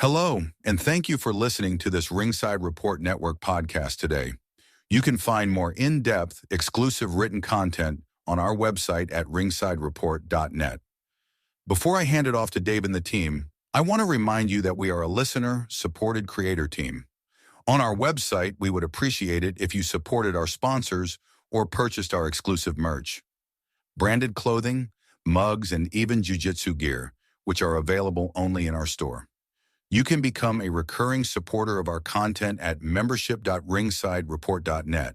Hello, and thank you for listening to this Ringside Report Network podcast today. You can find more in-depth, exclusive written content on our website at ringsidereport.net. Before I hand it off to Dave and the team, I want to remind you that we are a listener-supported creator team. On our website, we would appreciate it if you supported our sponsors or purchased our exclusive merch. Branded clothing, mugs, and even jiu-jitsu gear, which are available only in our store. You can become a recurring supporter of our content at membership.ringsidereport.net.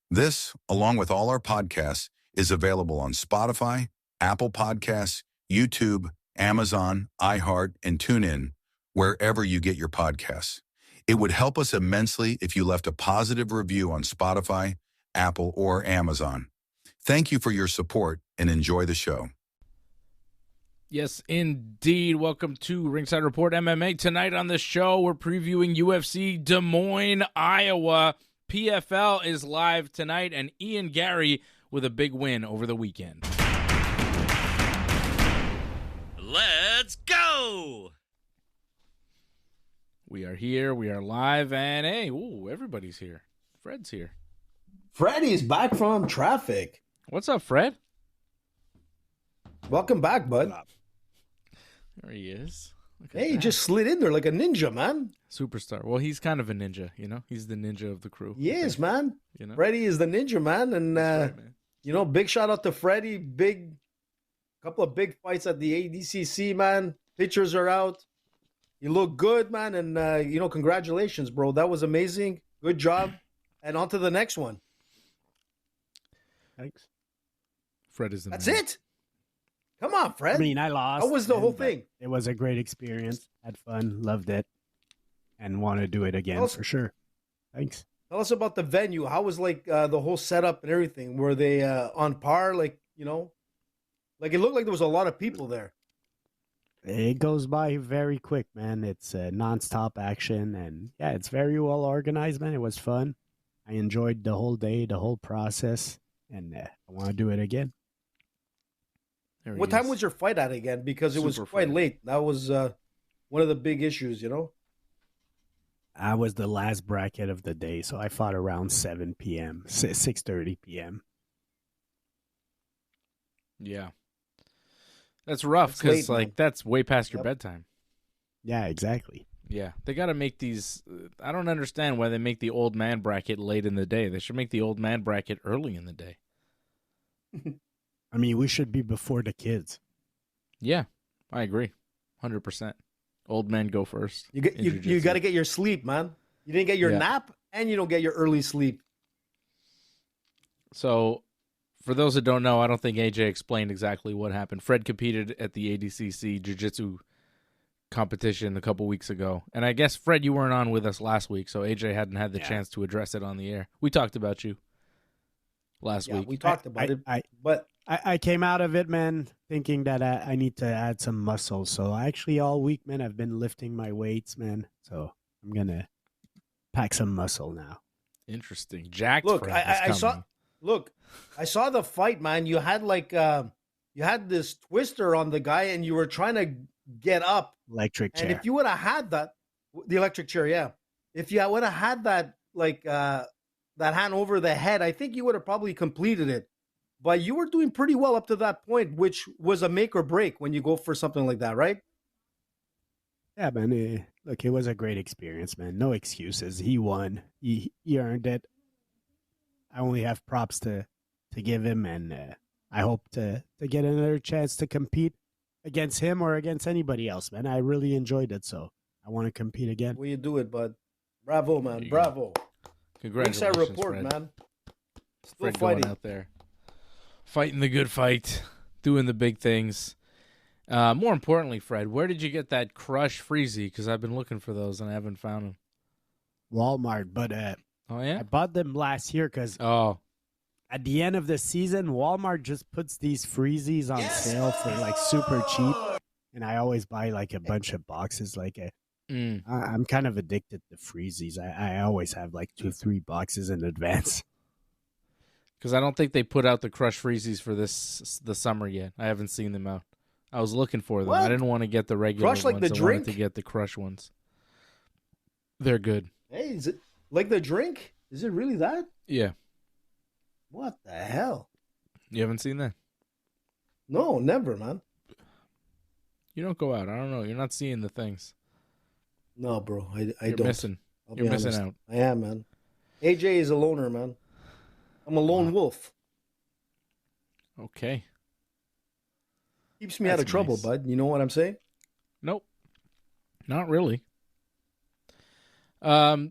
This, along with all our podcasts, is available on Spotify, Apple Podcasts, YouTube, Amazon, iHeart, and TuneIn, wherever you get your podcasts. It would help us immensely if you left a positive review on Spotify, Apple, or Amazon. Thank you for your support and enjoy the show. Yes, indeed. Welcome to Ringside Report MMA. Tonight on the show, we're previewing UFC Des Moines, Iowa. PFL is live tonight, and Ian Garry with a big win over the weekend. Let's go! We are here, we are live, and hey, everybody's here. Fred's here. Freddie's back from traffic. What's up, Fred? Welcome back, bud. There he is. Hey, he just slid in there like a ninja, man. Superstar. Well, he's kind of a ninja, you know? He's the ninja of the crew. He is, man. You know? Freddie is the ninja, man. And, right, man. You know, big shout out to Freddie. Couple of big fights at the ADCC, man. Pictures are out. You look good, man. And, you know, congratulations, bro. That was amazing. Good job. And on to the next one. Thanks. Fred is the That's man. it. Come on, Fred. I mean, I lost. How was the whole thing? It was a great experience. Had fun. Loved it. And want to do it again for sure. Thanks. Tell us about the venue. How was, like, the whole setup and everything? Were they on par? Like, you know? Like, it looked like there was a lot of people there. It goes by very quick, man. It's nonstop action. And, yeah, it's very well organized, man. It was fun. I enjoyed the whole day, the whole process. And I want to do it again. What time was your fight at again? Because it was quite late. That was one of the big issues, you know? I was the last bracket of the day, so I fought around 7 p.m., 6:30 p.m. Yeah. That's rough because, like, that's way past your bedtime. Yeah, exactly. Yeah. They got to make these I don't understand why they make the old man bracket late in the day. They should make the old man bracket early in the day. I mean, we should be before the kids. Yeah, I agree. 100%. Old men go first. You got to get your sleep, man. You didn't get your nap, and you don't get your early sleep. So, for those that don't know, I don't think AJ explained exactly what happened. Fred competed at the ADCC Jiu-Jitsu competition a couple weeks ago. And I guess, Fred, you weren't on with us last week, so AJ hadn't had the chance to address it on the air. We talked about you last week. We talked about it, but I came out of it, man, thinking that I need to add some muscle. So actually all week, man, I've been lifting my weights, man. So I'm going to pack some muscle now. Interesting. Jacked. Look, I saw the fight, man. You had like you had this twister on the guy and you were trying to get up. Electric chair. And if you would have had that, the electric chair, yeah. If you would have had that, like, that hand over the head, I think you would have probably completed it. But you were doing pretty well up to that point, which was a make or break when you go for something like that, right? Yeah, man. Look, it was a great experience, man. No excuses. He won. He earned it. I only have props to give him, and I hope to get another chance to compete against him or against anybody else, man. I really enjoyed it, so I want to compete again. Well, you do it, bud. Bravo, man. Bravo. Congratulations, Ringside Report, Fred. man. Still Fred fighting going out there. Fighting the good fight. Doing the big things. More importantly, Fred, where did you get that Crush Freezy? Because I've been looking for those and I haven't found them. Walmart, but oh yeah, I bought them last year because at the end of the season, Walmart just puts these freezies on sale for like super cheap, and I always buy like a bunch of boxes. Like I'm kind of addicted to freezies. I always have like 2-3 boxes in advance. Because I don't think they put out the Crush Freezies for the summer yet. I haven't seen them out. I was looking for them. What? I didn't want to get the regular Crush like ones. the I drink? wanted to get the crush ones. They're good. Hey, is it like the drink? Is it really that? Yeah. What the hell? You haven't seen that? No, never, man. You don't go out. I don't know. You're not seeing the things. No, bro. I You're don't. missing. I'll You're be missing honest. out. I am, man. AJ is a loner, man. I'm a lone wolf. Okay. Keeps me out of That's trouble, nice. bud. You know what I'm saying? Nope. Not really. The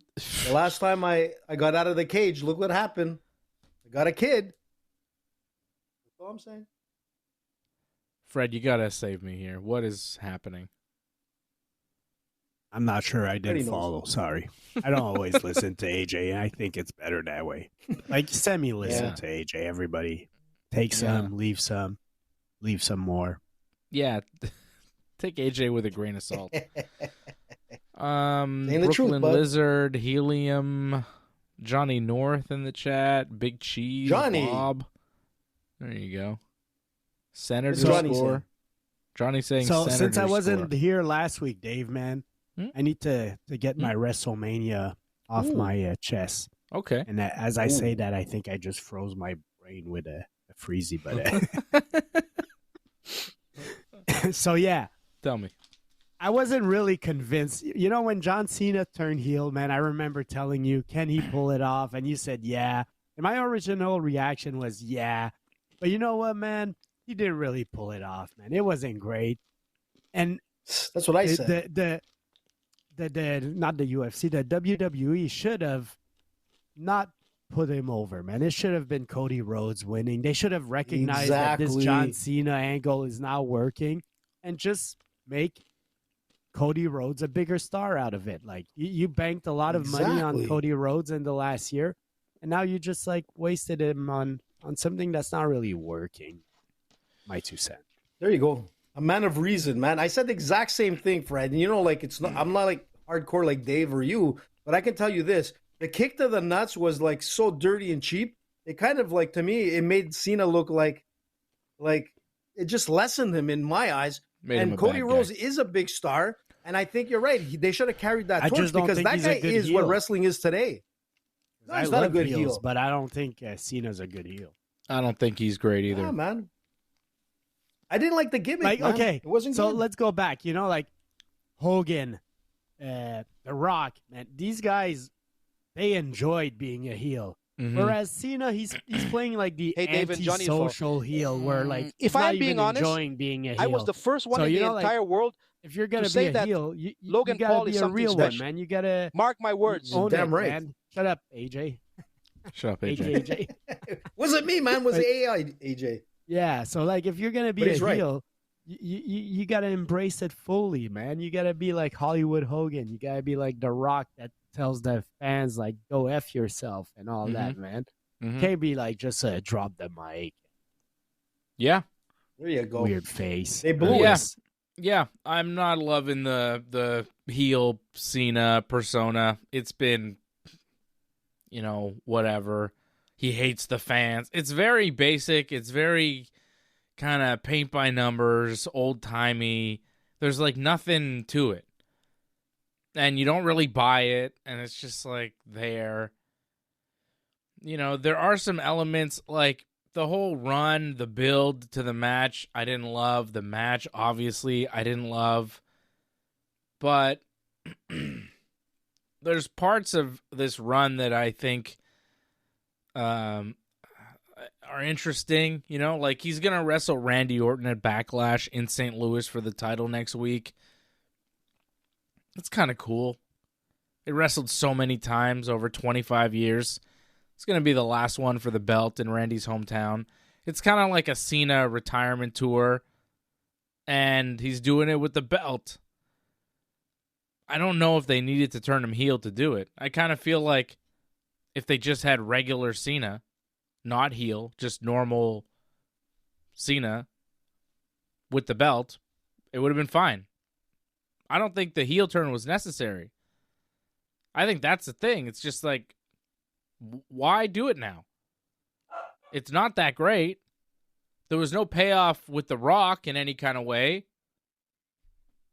last time I got out of the cage, look what happened. I got a kid. That's all I'm saying. Fred, you gotta save me here. What is happening? I'm not sure I Freddie did knows. follow. Sorry. I don't always listen to AJ, and I think it's better that way. Like, semi-listen Yeah. to AJ. Everybody take some, leave some more. Yeah. Take AJ with a grain of salt. Saying Brooklyn the truth, bud. Lizard, Helium, Johnny North in the chat, Big Cheese, Johnny. Bob. There you go. Senator What's Johnny score. saying? Johnny saying So Senator since I wasn't score. here last week, Dave, man, Hmm? I need to get my WrestleMania off Ooh. my chest. Okay. And as I Ooh. say that, I think I just froze my brain with a freezy. But so yeah, Tell me. I wasn't really convinced. You know, when John Cena turned heel, man, I remember telling you, can he pull it off? And you said, yeah. And my original reaction was, yeah. But you know what, man? He didn't really pull it off, man. It wasn't great. And That's what I said. the not the UFC, the WWE should have not put him over, man. It should have been Cody Rhodes winning. They should have recognized that this Exactly. John Cena angle is not working and just make Cody Rhodes a bigger star out of it. Like, you banked a lot of money on Exactly. Cody Rhodes in the last year, and now you just like wasted him on something that's not really working. My 2 cents. There you go. A man of reason, man. I said the exact same thing, Fred. And you know, like, it's not, I'm not like hardcore like Dave or you, but I can tell you this. The kick to the nuts was like so dirty and cheap. It kind of like, to me, it made Cena look like it just lessened him in my eyes. Made him And a Cody bad Rhodes guy. is a big star. And I think you're right. They should have carried that I torch just don't because think that he's guy a good is what heel. wrestling is today. No, I he's not a love good heels, heel. but I don't think Cena's a good heel. I don't think he's great either. Yeah, man. I didn't like the gimmick. Like, man. okay, it wasn't so good. let's go back. You know, like Hogan, The Rock, man. These guys, they enjoyed being a heel. Mhm. Whereas Cena, he's playing like the Hey, Dave and Johnny, anti-social heel, where like if he's I not am being even honest, enjoying being a heel. I was the first one So, in you the know, like, entire world. if you're gonna to say be a that heel, you Logan gotta Paul be is a something real one, special. man. You gotta Mark my words. own damn it, right. man. Shut up, AJ. Shut up, AJ. AJ. Wasn't me, man. Was Like- AI AJ. Yeah, so like if you're gonna be But a he's right. heel, you gotta embrace it fully, man. You gotta be like Hollywood Hogan. You gotta be like The Rock that tells the fans like go F yourself and all that, man. Mhm. Can't be like just drop the mic, Yeah. There you go. weird face. They blew Yeah. it. Yeah, I'm not loving the heel Cena persona. It's been, whatever. He hates the fans. It's very basic. It's very kind of paint by numbers, old timey. There's like nothing to it, and you don't really buy it. And it's just like there. There are some elements like the whole run, the build to the match, I didn't love. The match, obviously, I didn't love. But there's parts of this run that I think are interesting. Like he's going to wrestle Randy Orton at Backlash in St. Louis for the title next week. That's kind of cool. It wrestled so many times over 25 years. It's going to be the last one for the belt in Randy's hometown. It's kind of like a Cena retirement tour, and he's doing it with the belt. I don't know if they needed to turn him heel to do it. I kind of feel like if they just had regular Cena, not heel, just normal Cena with the belt, it would have been fine. I don't think the heel turn was necessary. I think that's the thing. It's just like, why do it now? It's not that great. There was no payoff with The Rock in any kind of way.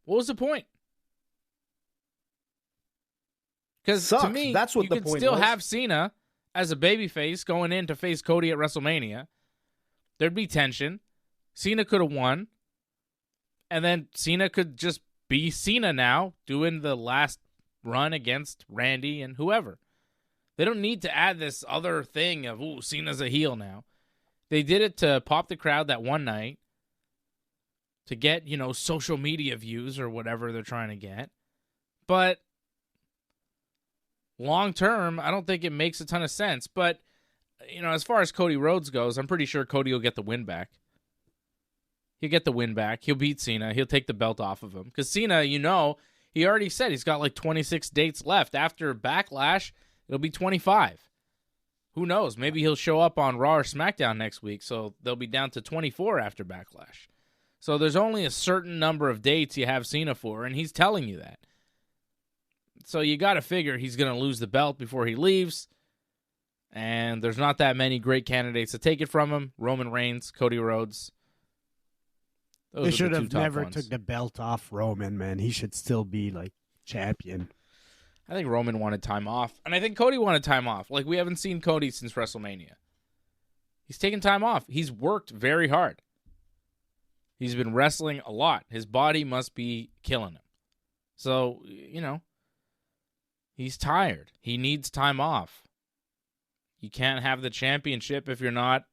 What was the point? Because to me, that's what you the could point still was. have Cena as a babyface going in to face Cody at WrestleMania. There'd be tension. Cena could have won. And then Cena could just be Cena now, doing the last run against Randy and whoever. They don't need to add this other thing of, ooh, Cena's a heel now. They did it to pop the crowd that one night, to get, social media views or whatever they're trying to get. But long term, I don't think it makes a ton of sense. But, as far as Cody Rhodes goes, I'm pretty sure Cody will get the win back. He'll get the win back. He'll beat Cena. He'll take the belt off of him. Because Cena, he already said he's got like 26 dates left. After Backlash, it'll be 25. Who knows? Maybe he'll show up on Raw or SmackDown next week, so they'll be down to 24 after Backlash. So there's only a certain number of dates you have Cena for, and he's telling you that. So you got to figure he's going to lose the belt before he leaves, and there's not that many great candidates to take it from him. Roman Reigns, Cody Rhodes. They should have never took the belt off Roman, man. He should still be, champion. I think Roman wanted time off, and I think Cody wanted time off. Like, we haven't seen Cody since WrestleMania. He's taken time off. He's worked very hard. He's been wrestling a lot. His body must be killing him. So, he's tired. He needs time off. You can't have the championship if you're not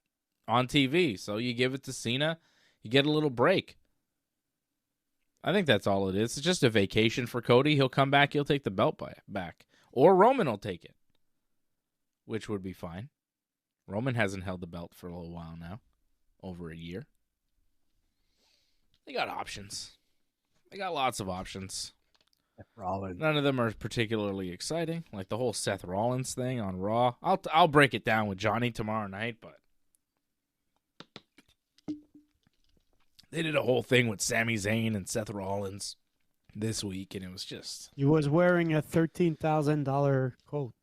on TV. So you give it to Cena. You get a little break. I think that's all it is. It's just a vacation for Cody. He'll come back. He'll take the belt back. Or Roman will take it, which would be fine. Roman hasn't held the belt for a little while now. Over a year. They got options. They got lots of options. None of them are particularly exciting. Like the whole Seth Rollins thing on Raw. I'll break it down with Johnny tomorrow night, but they did a whole thing with Sami Zayn and Seth Rollins this week, and it was just... He was wearing a $13,000 coat.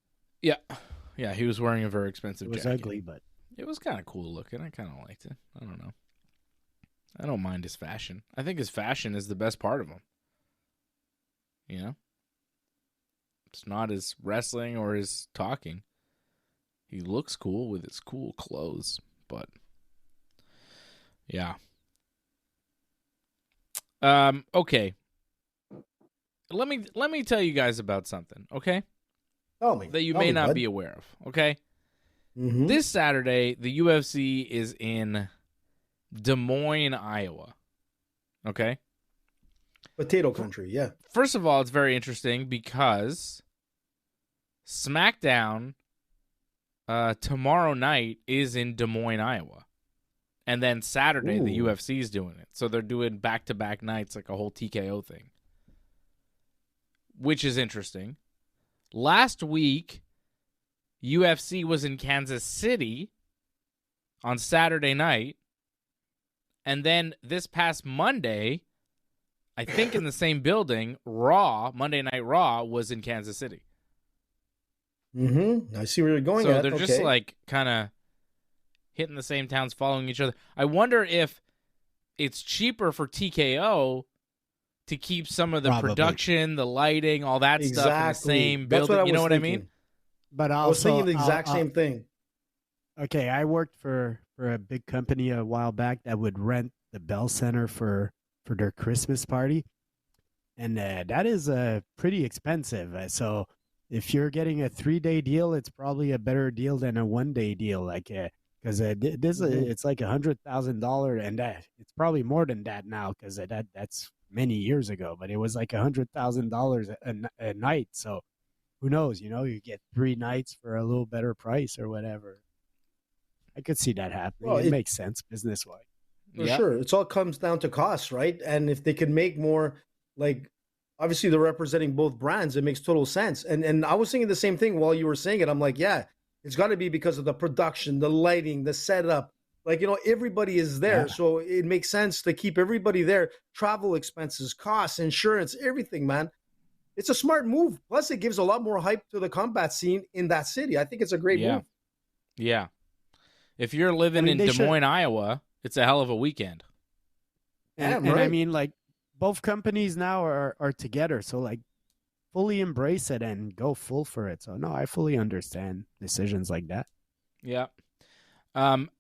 Yeah. Yeah, he was wearing a very expensive jacket. It was ugly, but... It was kind of cool looking. I kind of liked it. I don't know. I don't mind his fashion. I think his fashion is the best part of him. It's not his wrestling or his talking. He looks cool with his cool clothes, but... Yeah. Okay. Let me tell you guys about something, okay? Tell me. That you may not be aware of, okay? Mm-hmm. This Saturday, the UFC is in Des Moines, Iowa. Okay? Potato country, yeah. First of all, it's very interesting because SmackDown tomorrow night is in Des Moines, Iowa. And then Saturday, the UFC is doing it. So they're doing back-to-back nights, like a whole TKO thing. Which is interesting. Last week, UFC was in Kansas City on Saturday night. And then this past Monday, I think in the same building, Monday Night Raw was in Kansas City. Mm-hmm. I see where you're going at. So they're just kind of hitting the same towns, following each other. I wonder if it's cheaper for TKO to keep some of the production, the lighting, all that stuff in the same building. You know what I mean? But I was thinking the exact same thing. Okay, I worked for a big company a while back that would rent the Bell Center for their Christmas party. And that is pretty expensive. So if you're getting a 3-day deal, it's probably a better deal than a 1-day deal. Because it's like $100,000, and it's probably more than that now because that's many years ago. But it was like $100,000 a night. So who knows? You get 3 nights for a little better price or whatever. I could see that happening. Well, it makes sense business-wise. For sure. It all comes down to cost, right? And if they can make more, obviously they're representing both brands, it makes total sense. And I was thinking the same thing while you were saying it. I'm like, yeah. It's got to be because of the production, the lighting, the setup. Everybody is there. Yeah. So it makes sense to keep everybody there. Travel expenses, costs, insurance, everything, man. It's a smart move. Plus, it gives a lot more hype to the combat scene in that city. I think it's a great move. Yeah. If you're living in Des Moines, Iowa, It's a hell of a weekend. And I mean, like, both companies now are together, so like, fully embrace it and go full for it. So no, I fully understand decisions like that. Yeah. On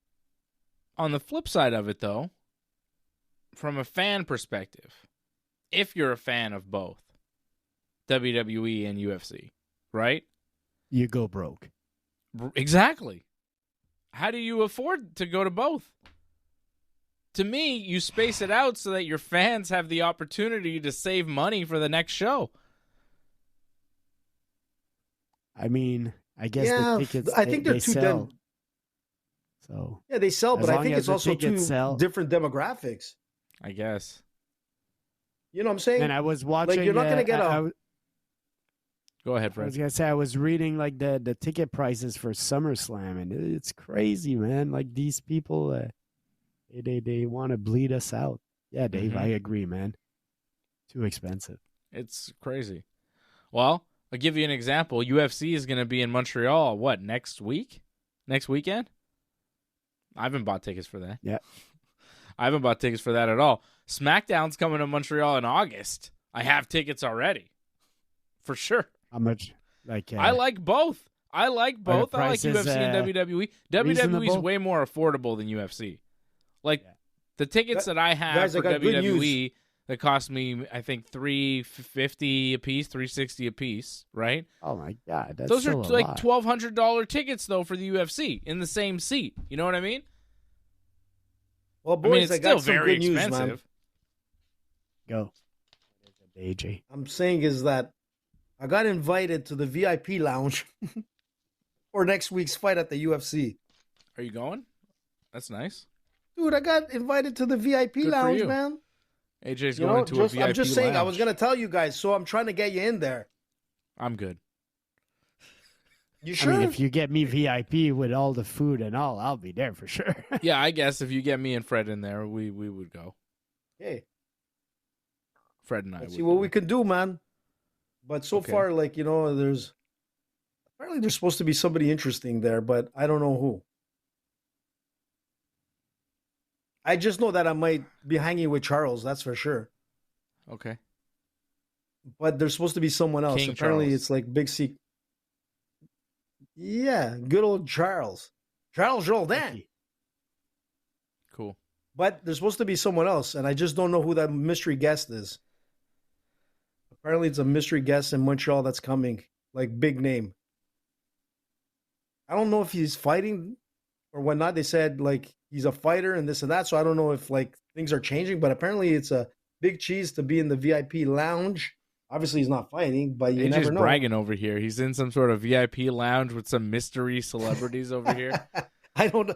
the flip side of it, though, from a fan perspective, if you're a fan of both WWE and UFC, right? You go broke. Exactly. How do you afford to go to both? To me, you space it out so that your fans have the opportunity to save money for the next show. I mean, I guess the tickets. I think they're they too sell. So yeah, they sell, but I think it's also two sell, different demographics. I guess. You know what I'm saying? And I was watching. Like, you're not going to get Go ahead, I Fred. was gonna say I was reading like the ticket prices for SummerSlam, and it's crazy, man. Like these people, they want to bleed us out. Yeah, Dave, Mhm. I agree, man. Too expensive. It's crazy. Well, I'll give you an example. UFC is going to be in Montreal, next week? Next weekend? I haven't bought tickets for that. Yeah. I haven't bought tickets for that at all. SmackDown's coming to Montreal in August. I have tickets already. For sure. How much? Like I like both. I like both. I like prices, UFC and WWE. WWE is reasonable? way more affordable than UFC. Like, the tickets that I have Guys, I for got good WWE that cost me, I think, $350 a piece, $360 a piece, right? Oh my god, that's Those are still a like lot. $1,200 tickets though for the UFC in the same seat. You know what I mean? Well, I mean, boys, it's I still got some very good news, expensive. man. Go, AJ. I'm saying is that I got invited to the VIP lounge for next week's fight at the UFC. Are you going? That's nice. Dude, I got invited to the VIP Good for lounge, you. man. AJ's You going know, into a VIP I'm just saying, I was lounge. going to tell you guys, so I'm trying to get you in there. I'm good. You sure? I mean, if you get me VIP with all the food and all, I'll be there for sure. Yeah, I guess if you get me and Fred in there, we would go. Hey, Fred and I let's would see what go. we can do, man. But so Okay. far, like, you know, apparently there's supposed to be somebody interesting there, but I don't know who. I just know that I might be hanging with Charles, that's for sure. Okay. But there's supposed to be someone else. King Apparently, Charles. it's like big secret. Yeah, good old Charles. Charles Jourdain. Cool. But there's supposed to be someone else, and I just don't know who that mystery guest is. Apparently, it's a mystery guest in Montreal that's coming, like big name. I don't know if he's fighting or whatnot. They said like he's a fighter and this and that, so I don't know if like things are changing. But apparently, it's a big cheese to be in the VIP lounge. Obviously, he's not fighting, but you AJ's never know. bragging over here. He's in some sort of VIP lounge with some mystery celebrities over here. I don't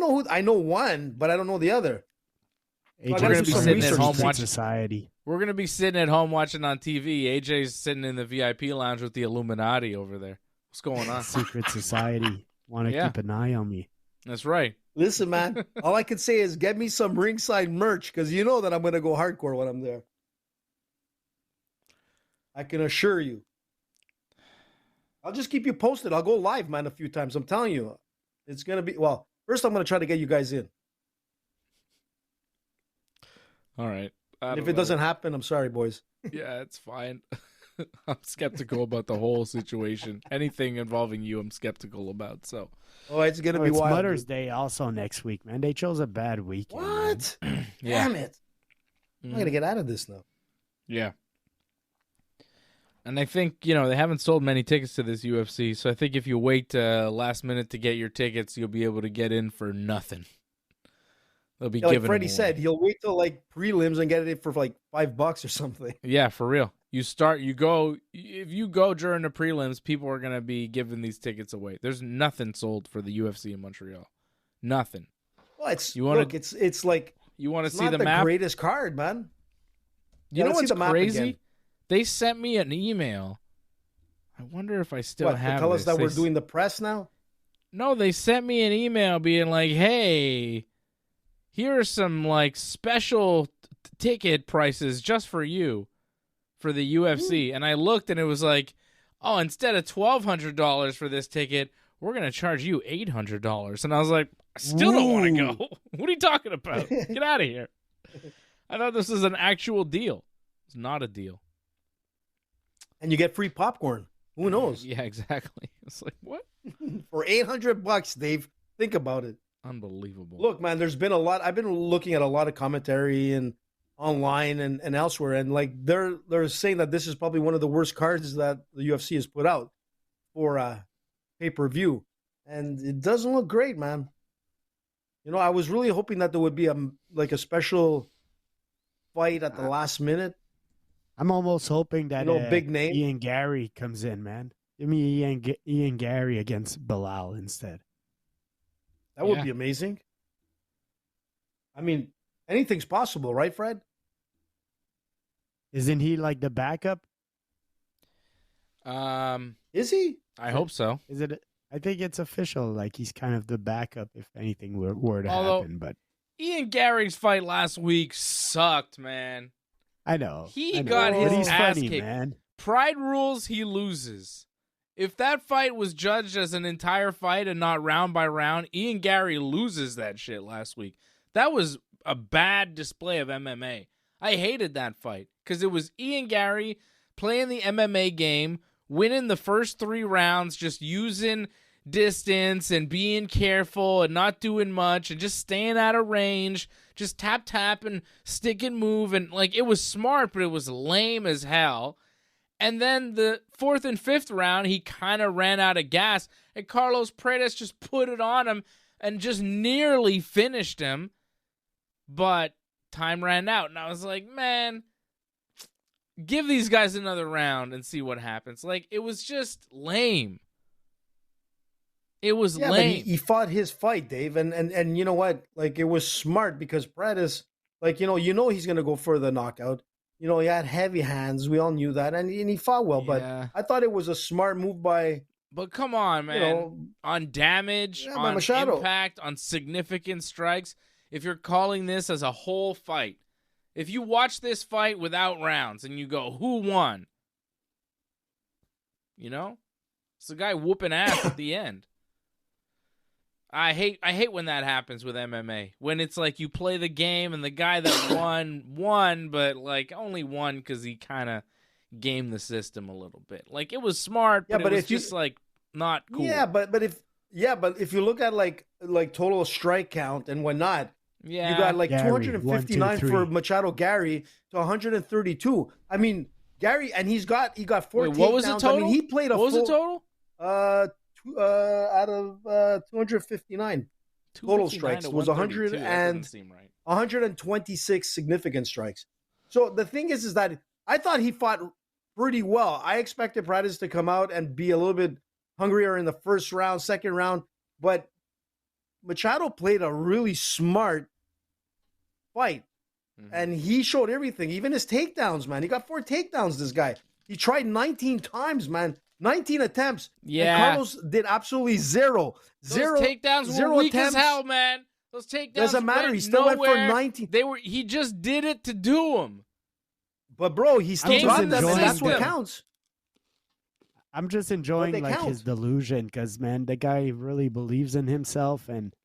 know who. I know one, but I don't know the other. AJ's gonna be from sitting the at home Secret watching- Society. We're going to be sitting at home watching on TV. AJ's sitting in the VIP lounge with the Illuminati over there. What's going on? Secret Society. Want to Yeah. keep an eye on me. That's right. Listen, man, all I can say is get me some ringside merch because you know that I'm going to go hardcore when I'm there. I can assure you. I'll just keep you posted. I'll go live, man, a few times. I'm telling you. It's going to be, well, first I'm going to try to get you guys in. All right. I And don't if it know. doesn't happen, I'm sorry, boys. Yeah, it's fine. I'm skeptical about the whole situation. Anything involving you, I'm skeptical about. So, Oh, it's going to Oh, be it's wild. Mother's dude. Day also next week, man. They chose a bad weekend. man. What? yeah. Damn it. I'm going to get out of this now. Yeah. And I think, they haven't sold many tickets to this UFC, so I think if you wait last minute to get your tickets, you'll be able to get in for nothing. They'll be Yeah, like giving Freddie them away. said, he'll wait till like prelims and get it for like $5 or something. Yeah, for real. If you go during the prelims, people are going to be giving these tickets away. There's nothing sold for the UFC in Montreal. Nothing. Well, it's You wanna- look, it's like You want to it's see not the the map? greatest card, man. You Yeah, know let's see what's the map crazy? again. They sent me an email. I wonder if I still What, to have tell us this. that They we're s- doing the press now? No, they sent me an email being like, "Hey, here are some like special ticket prices just for you for the UFC." And I looked and it was like, "Oh, instead of $1,200 for this ticket, we're going to charge you $800." And I was like, I still don't want to go. What are you talking about? Get out of here. I thought this was an actual deal. It's not a deal. And you get free popcorn. Who knows? Yeah, exactly. It's like, what? For $800, Dave. Think about it. Unbelievable. Look, man, there's been a lot. I've been looking at a lot of commentary and online and elsewhere, and like they're saying that this is probably one of the worst cards that the UFC has put out for pay-per-view, and it doesn't look great, man. You know, I was really hoping that there would be a special fight at the last minute. I'm almost hoping that big name Ian Gary comes in, man. Give me Ian Gary against Belal instead. That would be amazing. I mean, anything's possible, right, Fred? Isn't he like the backup? Is he? I hope so. Is it? I think it's official. Like he's kind of the backup if anything were to happen. But Ian Gary's fight last week sucked, man. I know. He got his ass kicked. Man. Pride rules, he loses. If that fight was judged as an entire fight and not round by round, Ian Gary loses that shit last week. That was a bad display of MMA. I hated that fight because it was Ian Gary playing the MMA game, winning the first 3 rounds, just using distance and being careful and not doing much and just staying out of range, just tap and stick and move, and like it was smart, but it was lame as hell. And then the 4th and 5th round, he kind of ran out of gas, and Carlos Paredes just put it on him and just nearly finished him, but time ran out, and I was like, man, give these guys another round and see what happens. Like, it was just lame. It was lame. But he fought his fight, Dave, and you know what? Like, it was smart because Paredes, like, you know he's going to go for the knockout. You know, he had heavy hands. We all knew that, and he fought well. Yeah. But I thought it was a smart move by... But come on, man. On damage, on impact, on significant strikes, if you're calling this as a whole fight, if you watch this fight without rounds and you go, who won? You know? It's the guy whooping ass at the end. I hate when that happens with MMA. When it's like you play the game and the guy that won, but like only won because he kind of gamed the system a little bit. Like it was smart, but it was just like not cool. Yeah, but if you look at like total strike count and whatnot, you got like Gary, 259 for Machado Gary to 132. I mean Gary, and he got 14. Wait, what was the total? I mean, he played a what was the total? Out of 259 total strikes was 126 significant strikes. So the thing is that I thought he fought pretty well. I expected Paredes to come out and be a little bit hungrier in the first round, second round, but Machado played a really smart fight, and he showed everything, even his takedowns, man. He got 4 takedowns, this guy. He tried 19 times, man. 19 attempts. Yeah. And Carlos did absolutely zero. Those takedowns were weak as hell, man. Those takedowns doesn't matter. He still went for 19. He just did it to do them. But bro, he still got them, and that's what counts. I'm just enjoying like his delusion because, man, the guy really believes in himself and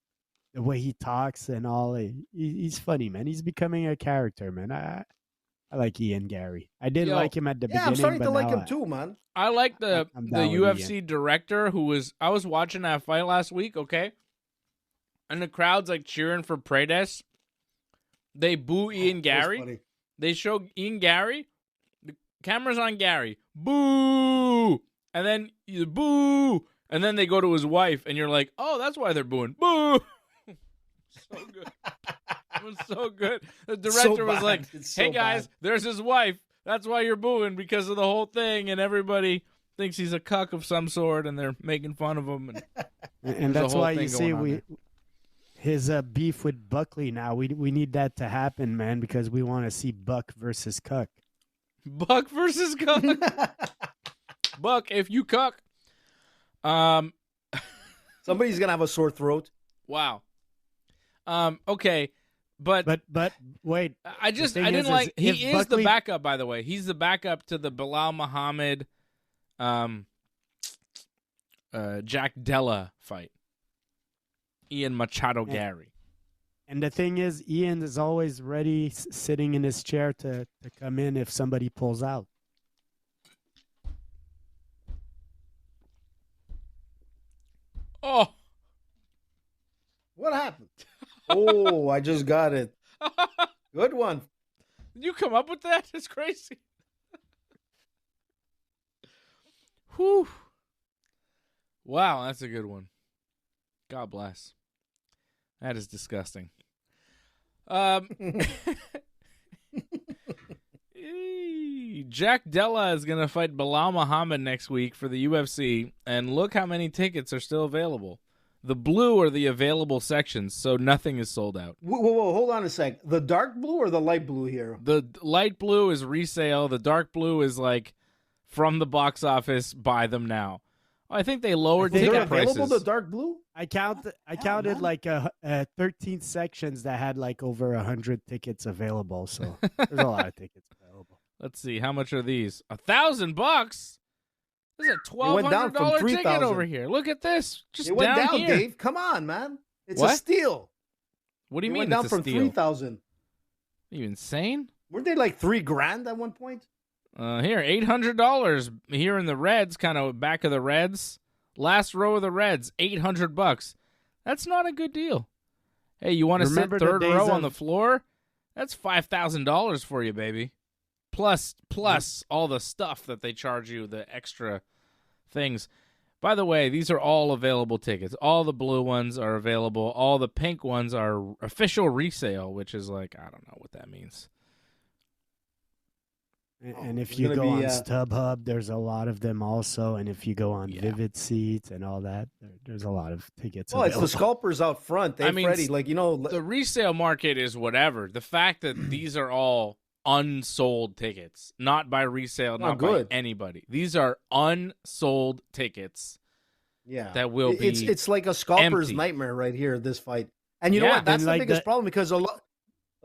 the way he talks and all. He's funny, man. He's becoming a character, man. I like Ian Gary. I didn't like him at the beginning. I'm starting to like him too, man. I like the UFC director I was watching that fight last week, okay? And the crowd's like cheering for Paredes. They boo Ian Gary. They show Ian Gary. The camera's on Gary. Boo! And then you boo! And then they go to his wife, and you're like, oh, that's why they're booing. Boo! So good. It was so good. The director was like, hey, guys, there's his wife. That's why you're booing, because of the whole thing, and everybody thinks he's a cuck of some sort, and they're making fun of him. And that's why you see his beef with Buckley now. We need that to happen, man, because we want to see Buck versus Cuck. Buck versus Cuck? Buck, if you cuck. Somebody's going to have a sore throat. Wow. Okay. But wait, I didn't like. He is Buckley... the backup, by the way. He's the backup to the Belal Muhammad, Jack Della fight. Ian Machado Gary. And the thing is, Ian is always ready, sitting in his chair to come in if somebody pulls out. Oh. What happened? Oh, I just got it. Good one. Did you come up with that? It's crazy. Whew. Wow, that's a good one. God bless. That is disgusting. Jack Della is going to fight Belal Muhammad next week for the UFC, and look how many tickets are still available. The blue are the available sections, so nothing is sold out. Whoa, hold on a sec. The dark blue or the light blue here? The light blue is resale. The dark blue is like from the box office, buy them now. I think they lowered ticket prices. Available the dark blue? I counted like 13 sections that had like over 100 tickets available. So there's a lot of tickets available. Let's see, how much are these? $1,000. This is a $1,200 ticket over here. Look at this. Just it went down, here. Dave. Come on, man. It's what? A steal. What do you mean went down it's a from steal? 3,000. Are you insane? Weren't they like $3,000 at one point? Here, $800 here in the Reds, kind of back of the Reds. Last row of the Reds, $800. That's not a good deal. Hey, you want to sit third row on the floor? That's $5,000 for you, baby. Plus all the stuff that they charge you, the extra things. By the way, these are all available tickets. All the blue ones are available. All the pink ones are official resale, which is like, I don't know what that means. And if you go on StubHub, there's a lot of them also. And if you go on Vivid Seats and all that, there's a lot of tickets. Well, available. It's the scalpers out front. Freddie, the resale market is whatever. The fact that these are all unsold tickets, not by resale, not by anybody. These are unsold tickets. Yeah, that will be. It's like a scalper's nightmare right here. This fight, and you know what? That's the biggest problem because a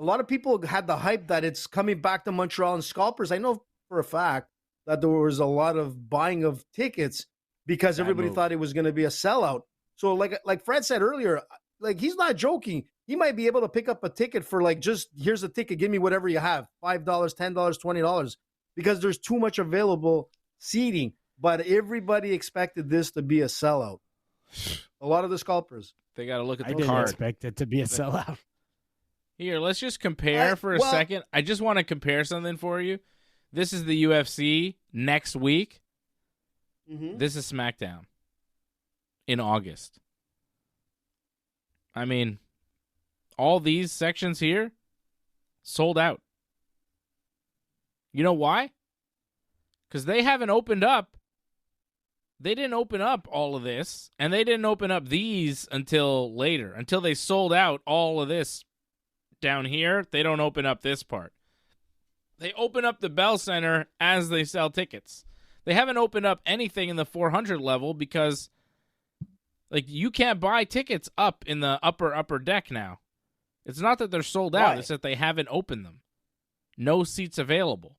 lot of people had the hype that it's coming back to Montreal and scalpers. I know for a fact that there was a lot of buying of tickets because everybody thought it was going to be a sellout. So like Fred said earlier, like he's not joking. He might be able to pick up a ticket for like, just here's a ticket, give me whatever you have, $5, $10, $20, because there's too much available seating. But everybody expected this to be a sellout. A lot of the scalpers. They got to look at the card. I didn't expect it to be a sellout. Here, let's just compare for a second. I just want to compare something for you. This is the UFC next week. Mm-hmm. This is SmackDown in August. I mean, all these sections here sold out. You know why? Because they haven't opened up. They didn't open up all of this, and they didn't open up these until later, until they sold out all of this. Down here, they don't open up this part. They open up the Bell Center as they sell tickets. They haven't opened up anything in the 400 level because, like, you can't buy tickets up in the upper deck now. It's not that they're sold out. Why? It's that they haven't opened them. No seats available.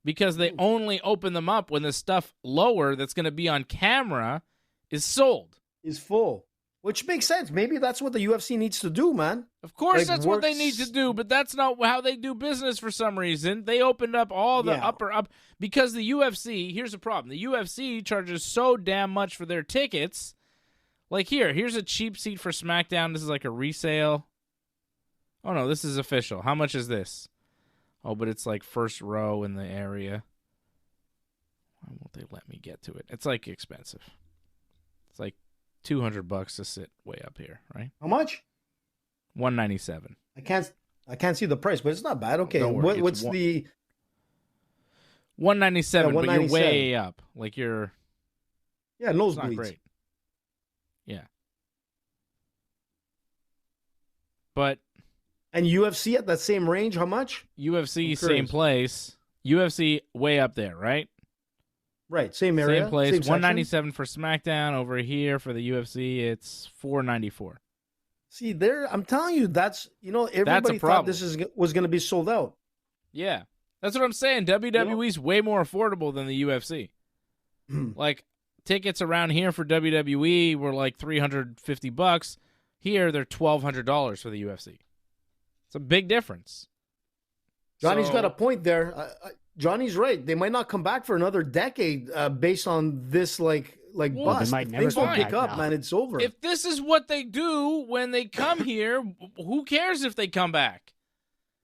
Because they only open them up when the stuff lower that's going to be on camera is sold. Is full. Which makes sense. Maybe that's what the UFC needs to do, man. Of course that's what they need to do, but that's not how they do business for some reason. They opened up all the upper because the UFC, here's the problem. The UFC charges so damn much for their tickets. Like here's a cheap seat for SmackDown. This is like a resale. Oh no, this is official. How much is this? Oh, but it's like first row in the area. Why won't they let me get to it? It's like expensive. It's like $200 to sit way up here, right? How much? $197. I can't see the price, but it's not bad. Okay, what's the $197? But you're way up. Like you're nosebleeds. Not great. Yeah, but and UFC at that same range, how much? UFC same place. UFC way up there, right? Right, same area, same place. Same $197 for SmackDown. Over here for the UFC, it's $494. See, I'm telling you, everybody thought this was going to be sold out. Yeah, that's what I'm saying. WWE's way more affordable than the UFC. Like tickets around here for WWE were like $350. Here, they're $1,200 for the UFC. It's a big difference. Johnny's got a point there. Johnny's right. They might not come back for another decade based on this bust. They might never Things don't come pick back up, now. man. It's over. If this is what they do when they come here, who cares if they come back?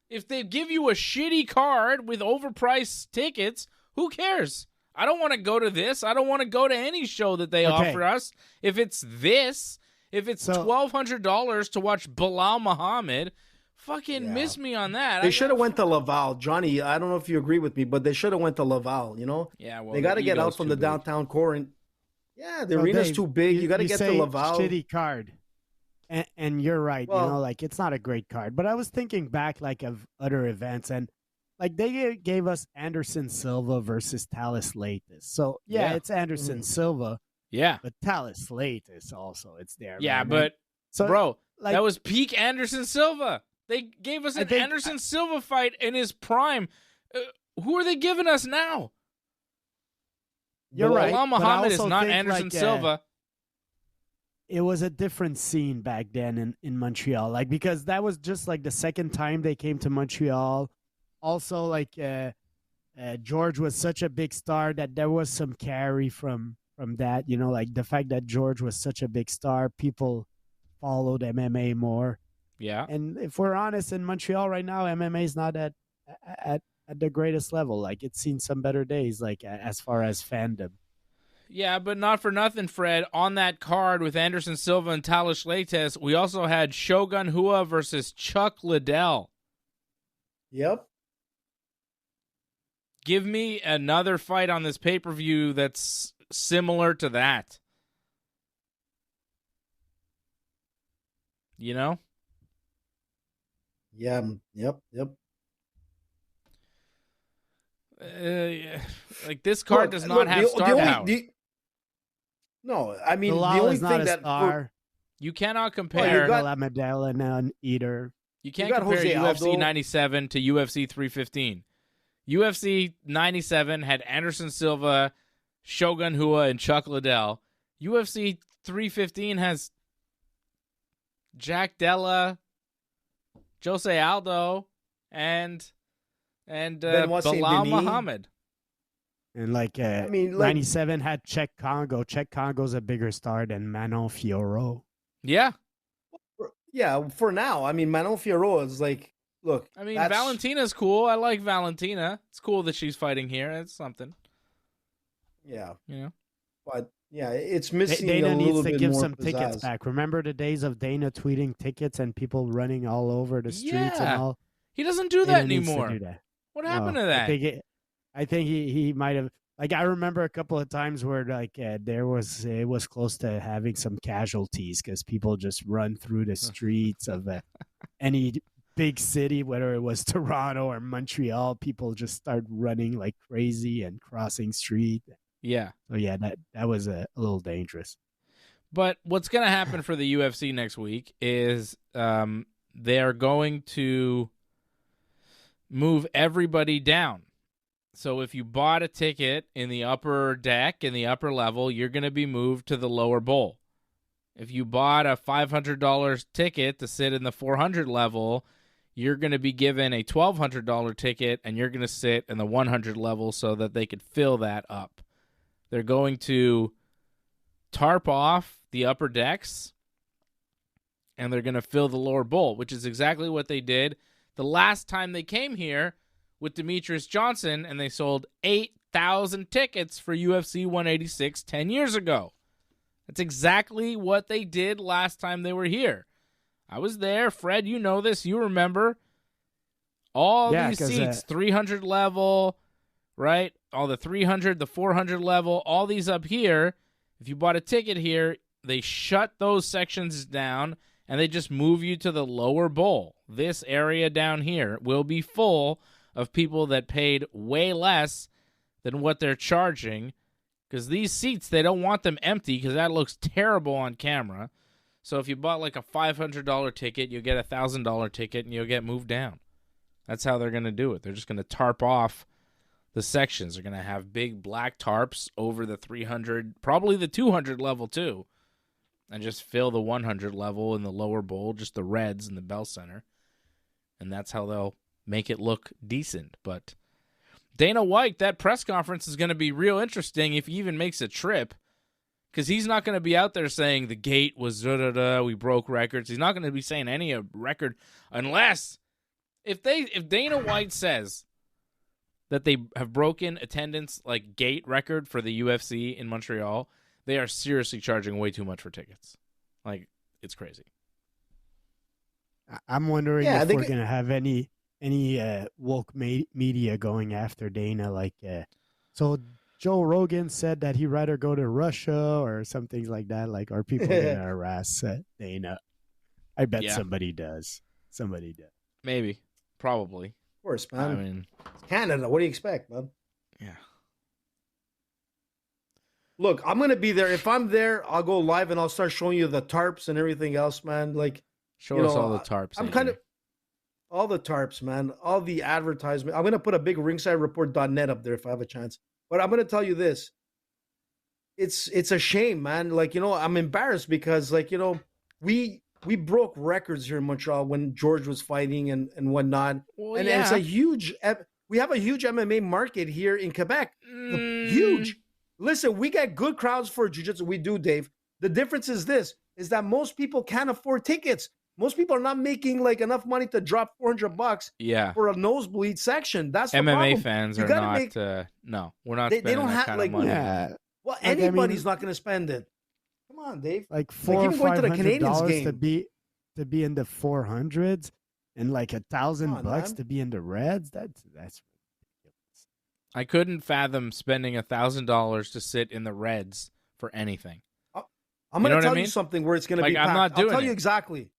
If they give you a shitty card with overpriced tickets, who cares? I don't want to go to this. I don't want to go to any show that they offer us. If it's this, if it's $1,200 to watch Belal Muhammad, fucking miss me on that. They should have went to Laval. Johnny, I don't know if you agree with me, but they should have went to Laval, you know? Yeah, well, they got to get out from the downtown core. And yeah, the arena's too big. You got to get to Laval. Shitty card. And you're right, Well, it's not a great card. But I was thinking back of other events, and they gave us Anderson Silva versus Talis Latis. So it's Anderson Silva. Yeah. But Talis Latis also, it's there. Yeah, man. but So, bro, that was peak Anderson Silva. They gave us an think- Anderson Silva fight in his prime. Who are they giving us now? You're right. Belal but I Muhammad is also not think, Anderson Silva. It was a different scene back then in Montreal, because that was just the second time they came to Montreal. Also, George was such a big star that there was some carry from that. The fact that George was such a big star, people followed MMA more. Yeah. And if we're honest, in Montreal right now, MMA is not at the greatest level. It's seen some better days, as far as fandom. Yeah, but not for nothing, Fred. On that card with Anderson Silva and Talis Latis, we also had Shogun Rua versus Chuck Liddell. Yep. Give me another fight on this pay-per-view that's similar to that. You know? Yeah. Yep. This card does not have star power. No, I mean, Belal the only is not thing a that star. You cannot compare. Well, you got- Maddalena either. You can't You got compare Jose UFC Aldo. 97 to UFC 315. UFC 97 had Anderson Silva, Shogun Rua, and Chuck Liddell. UFC 315 has Della, Jose Aldo, and Benoit Belal Saint-Denis. Muhammad. And 97 had Czech Congo. Czech Congo's a bigger star than Manon Fiorot. Yeah. Yeah, for now. I mean, Manon Fiorot is look. I mean, Valentina's cool. I like Valentina. It's cool that she's fighting here. It's something. Yeah. You know? But, yeah, it's missing Dana a needs little to bit give more some pizzazz. tickets back. Remember the days of Dana tweeting tickets and people running all over the streets and Yeah. all? He doesn't do that Dana needs to anymore. do that. What happened to No, that? I think he might have. I remember a couple of times where it was close to having some casualties because people just run through the streets of any big city, whether it was Toronto or Montreal. People just start running like crazy and crossing street. Yeah. So yeah, that was a little dangerous. But what's going to happen for the UFC next week is they're going to move everybody down. So if you bought a ticket in the upper deck, in the upper level, you're going to be moved to the lower bowl. If you bought a $500 ticket to sit in the 400 level, you're going to be given a $1,200 ticket, and you're going to sit in the 100 level so that they could fill that up. They're going to tarp off the upper decks, and they're going to fill the lower bowl, which is exactly what they did the last time they came here with Demetrius Johnson, and they sold 8,000 tickets for UFC 186 10 years ago. That's exactly what they did last time they were here. I was there. Fred, you know this. You remember. All these seats, 300 level, right? All the 300, the 400 level, all these up here. If you bought a ticket here, they shut those sections down, and they just move you to the lower bowl. This area down here will be full of people that paid way less than what they're charging, because these seats, they don't want them empty because that looks terrible on camera. So if you bought like a $500 ticket, you'll get a $1,000 ticket, and you'll get moved down. That's how they're going to do it. They're just going to tarp off the sections. They're going to have big black tarps over the 300, probably the 200 level too. and just fill the 100 level in the lower bowl, just the reds in the bell center. And that's how they'll make it look decent. But Dana White, that press conference is going to be real interesting if he even makes a trip, because he's not going to be out there saying the gate was da-da-da, we broke records. He's not going to be saying any record unless if Dana White says that they have broken attendance like gate record for the UFC in Montreal, they are seriously charging way too much for tickets. Like, it's crazy. I'm wondering if we're going to have any woke media going after Dana. Like, so Joe Rogan said that he'd rather go to Russia or something like that. Like, are people going to harass Dana? I bet somebody does. Somebody does. Maybe. Probably. Of course, man. I mean, it's Canada. What do you expect, man? Yeah. Look, I'm going to be there. If I'm there, I'll go live and I'll start showing you the tarps and everything else, man. Like, show us all the tarps. I'm kind of all the tarps, man. All the advertisement. I'm going to put a big ringsidereport.net up there if I have a chance. But I'm going to tell you this. It's a shame, man. Like, I'm embarrassed because, like, we broke records here in Montreal when George was fighting and whatnot. Well, and it's we have a huge MMA market here in Quebec. Huge. Listen, we get good crowds for jiu-jitsu. We do, Dave. The difference is is that most people can't afford tickets. Most people are not making like enough money to drop $400 for a nosebleed section. That's the MMA problem. fans are not. No, we're not. They don't have like money. Yeah. Well, like, anybody's not going to spend it. Come on, Dave. Like $400 or $500 to be in the 400s, and like $1,000 to be in the reds. That's ridiculous. I couldn't fathom spending $1,000 to sit in the reds for anything. I'm going to tell you something where it's going to be packed. I'm not doing I'll tell you exactly.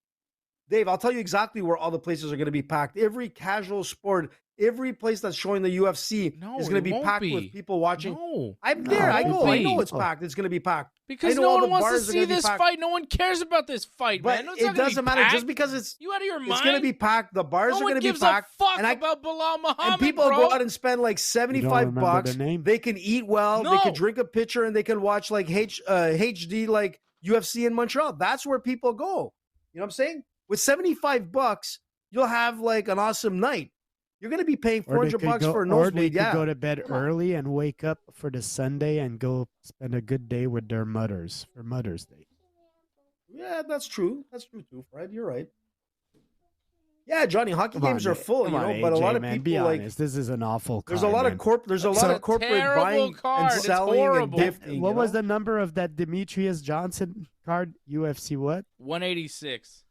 Dave, I'll tell you exactly where all the places are going to be packed. Every casual sport, every place that's showing the UFC is going to be packed with people watching. No. I'm there. I go. I know it's packed. It's going to be packed. Because no one wants to see this fight. No one cares about this fight, but man. It doesn't matter just because it's you out of your mind. It's going to be packed. The bars are going to be packed. No one gives a fuck about Belal Muhammad, and people go out and spend like $75. They can eat well. They can drink a pitcher, and they can watch like HD like UFC in Montreal. That's where people go. You know what I'm saying? With $75, you'll have like an awesome night. You're going to be paying $400 for a nosebleed. Or they could go to bed early and wake up for the Sunday and go spend a good day with their mothers for Mother's Day. Yeah, that's true. That's true too, Fred. You're right. Yeah, Johnny, hockey games are full, but AJ, a lot of people be honest, this is an awful card. There's a lot of corporate buying and selling and gifting. What was the number of that Demetrius Johnson card? UFC what? 186.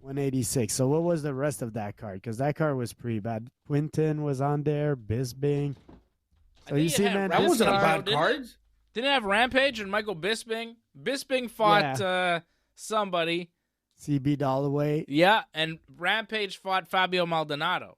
186. So what was the rest of that card? Because that card was pretty bad. Quinton was on there. Bisping. So you see, man, that wasn't a bad card. Didn't it have Rampage and Michael Bisping? Bisping fought somebody. CB Dalloway. Yeah, and Rampage fought Fabio Maldonado.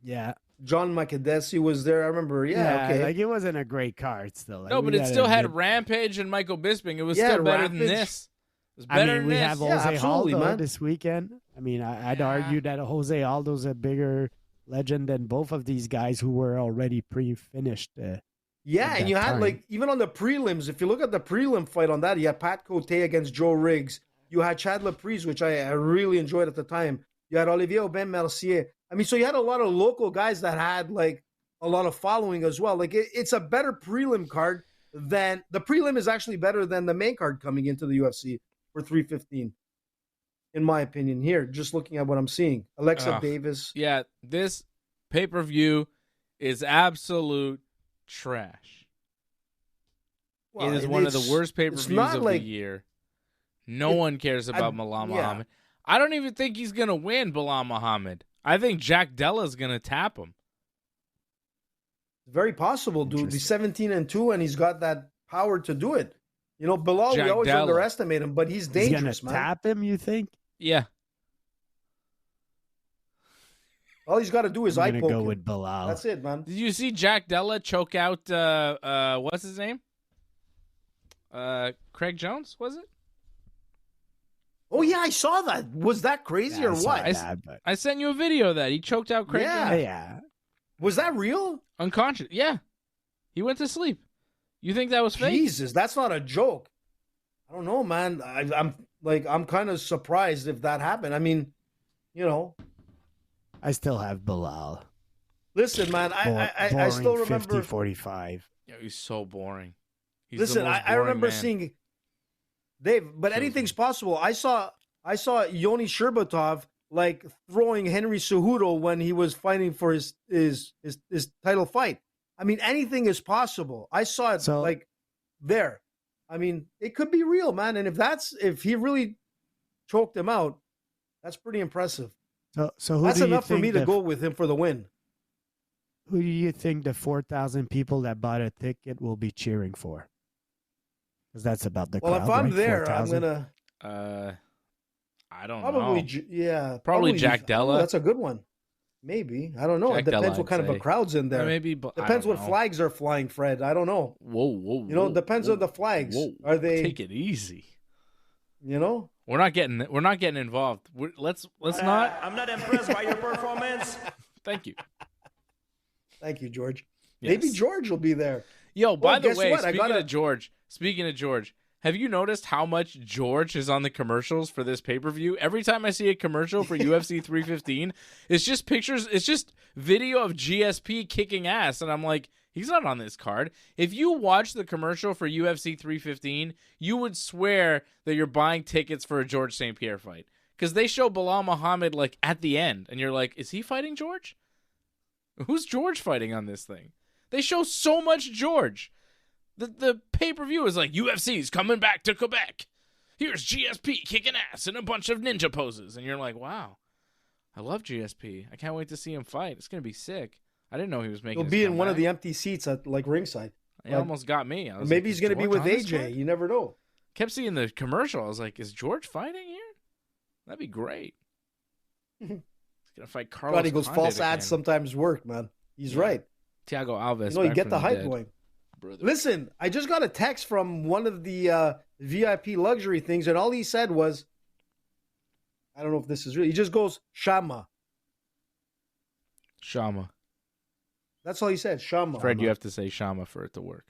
Yeah. John Makadesi was there. I remember. Yeah, okay. Like it wasn't a great card still. Like, no, but it still had Rampage and Michael Bisping. It was still better than this. We have Jose Aldo this weekend. I mean, I'd argue that Jose Aldo's a bigger legend than both of these guys who were already pre-finished. And you had like even on the prelims. If you look at the prelim fight on that, you had Pat Cote against Joe Riggs. You had Chad Laprise, which I really enjoyed at the time. You had Olivier Aubin-Mercier. I mean, so you had a lot of local guys that had like a lot of following as well. Like it's a better prelim card than the prelim is actually better than the main card coming into the UFC. For 315, in my opinion. Here, just looking at what I'm seeing, Alexa Davis. Yeah, this pay-per-view is absolute trash. Well, it is one of the worst pay-per-views of the year. No one cares about Belal Muhammad. I don't even think he's gonna win Belal Muhammad. I think Jack Della is gonna tap him. Very possible, dude. He's 17-2, and he's got that power to do it. You know, Belal, we always underestimate him, but he's dangerous, man. Tap him, you think? Yeah. All he's got to do is eye poke. Go with Belal. That's it, man. Did you see Jack Della choke out, what's his name? Craig Jones, was it? Oh, yeah, I saw that. Was that crazy or what? I sent you a video of that. He choked out Craig Jones. Yeah. Was that real? Unconscious. Yeah. He went to sleep. You think that was fake? Jesus, that's not a joke. I don't know, man. I'm kind of surprised if that happened. I mean, I still have Belal. listen, man. I still remember 50-45. Yeah, he's so boring. He's listen, the most I boring remember man. seeing Dave, but anything's possible. I saw Yoni Sherbatov like throwing Henry Cejudo when he was fighting for his title fight. I mean, anything is possible. I saw it like there. I mean, it could be real, man. And if he really choked him out, that's pretty impressive. So that's enough for me to go with him for the win. Who do you think the 4,000 people that bought a ticket will be cheering for? Because that's about the crowd. Well, if I'm right? there, 4,000? I'm I don't probably know. Probably Jack Della. That's a good one. Maybe. I don't know. Jack It depends Della, what kind of a crowd's in there. Maybe depends what flags are flying, Fred. I don't know. Whoa. It depends on the flags. Whoa. Are they? Take it easy. We're not getting involved. Let's not. I'm not impressed by your performance. Thank you. Thank you, George. Yes. Maybe George will be there. Yo, by the way, what? Speaking of George, have you noticed how much George is on the commercials for this pay-per-view? Every time I see a commercial for UFC 315, it's just pictures, it's just video of GSP kicking ass, and I'm like, he's not on this card. If you watch the commercial for UFC 315, you would swear that you're buying tickets for a George St. Pierre fight. Because they show Belal Muhammad like at the end, and you're like, is he fighting George? Who's George fighting on this thing? They show so much George. The pay-per-view is like, UFC's coming back to Quebec. Here's GSP kicking ass in a bunch of ninja poses. And you're like, wow, I love GSP. I can't wait to see him fight. It's going to be sick. I didn't know he was making He'll be in one of the empty seats at like ringside. He almost got me. I was maybe like, he's going to be with AJ. You never know. Kept seeing the commercial. I was like, is George fighting here? That'd be great. He's going to fight Carlos God, he goes, false ads sometimes work, man. He's right. Thiago Alves. You get the hype going. Brother. Listen, I just got a text from one of the VIP luxury things, and all he said was, I don't know if this is real. He just goes, Shama. That's all he said, Shama. Fred, you have to say Shama for it to work.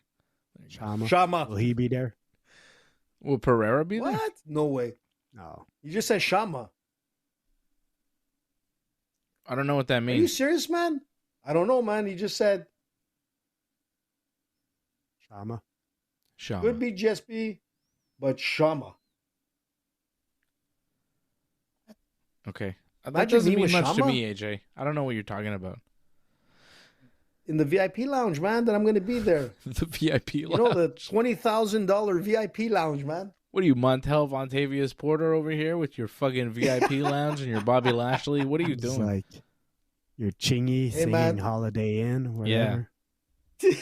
Shama. Will he be there? Will Pereira be there? What? No way. No. He just said Shama. I don't know what that means. Are you serious, man? I don't know, man. He just said Shama. Could be GSP, but Shama. Okay. That Imagine doesn't me mean with much to Shama? me, AJ. I don't know what you're talking about. In the VIP lounge, man, that I'm going to be there. The VIP lounge. You know, the $20,000 VIP lounge, man. What are you, Montel Vontavious Porter over here with your fucking VIP lounge and your Bobby Lashley? What are you doing? Like your Chingy singing man. Holiday Inn, whatever. Yeah.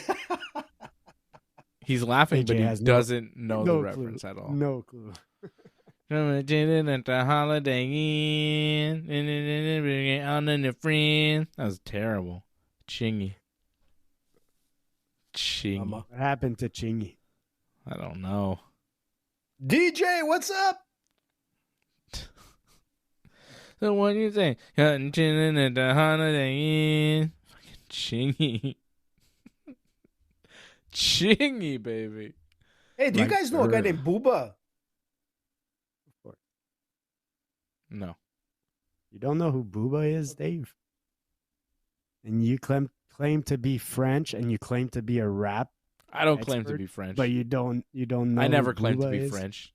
He's laughing, AJ but he has doesn't know the no reference clue. at all. No clue. At the Holiday Inn, on the friend. That was terrible. Chingy. What happened to Chingy? I don't know. DJ, what's up? So what do you think? Cutting at the Holiday Inn. Fucking Chingy. Chingy, baby. Hey, do you guys know a guy named Booba? No. You don't know who Booba is, Dave? And you claim to be French, and you claim to be a rap. I don't claim to be French. But you don't know. I never who claimed to Booba be is? French.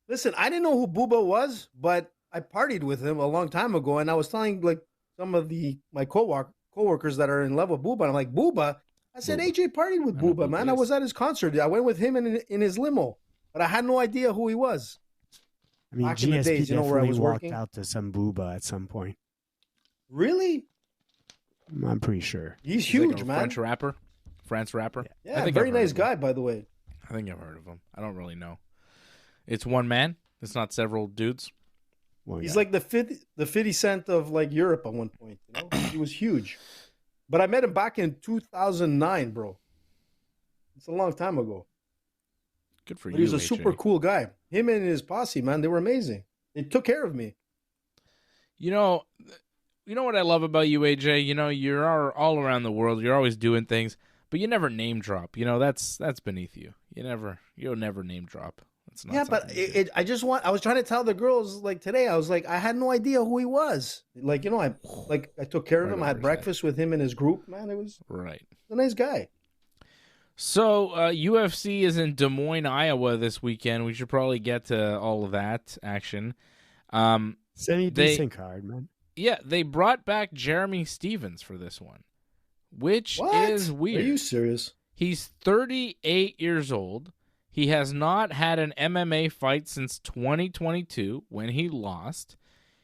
Listen, I didn't know who Booba was, but I partied with him a long time ago, and I was telling like some of my coworkers that are in love with Booba, and I'm like, Booba? I said, Booba. AJ partied with Booba, man. I was at his concert. I went with him in his limo, but I had no idea who he was. I mean, Back in the GSP days, you know, where I definitely was walked working. out to some Booba at some point. Really? I'm pretty sure. He's like huge, a man. France rapper. Yeah, I think very I've heard nice of him. guy, by the way. I think I've heard of him. I don't really know. It's one man. It's not several dudes. Well, He's yeah. like the 50 Cent of like Europe at one point. You know, he was huge. But I met him back in 2009, bro. It's a long time ago. Good for But you. he was a AJ. super cool guy. Him and his posse, man, they were amazing. They took care of me. You know what I love about you, AJ? You know, you're all around the world. You're always doing things, but you never name drop. You know, that's beneath you. You'll never name drop. Yeah, but I was trying to tell the girls like today. I was like, I had no idea who he was. Like, you know, I took care of him. I had breakfast with him and his group. Man, it was a nice guy. So UFC is in Des Moines, Iowa this weekend. We should probably get to all of that action. Semi-decent card, man. Yeah, they brought back Jeremy Stephens for this one, which is weird. Are you serious? He's 38 years old. He has not had an MMA fight since 2022 when he lost.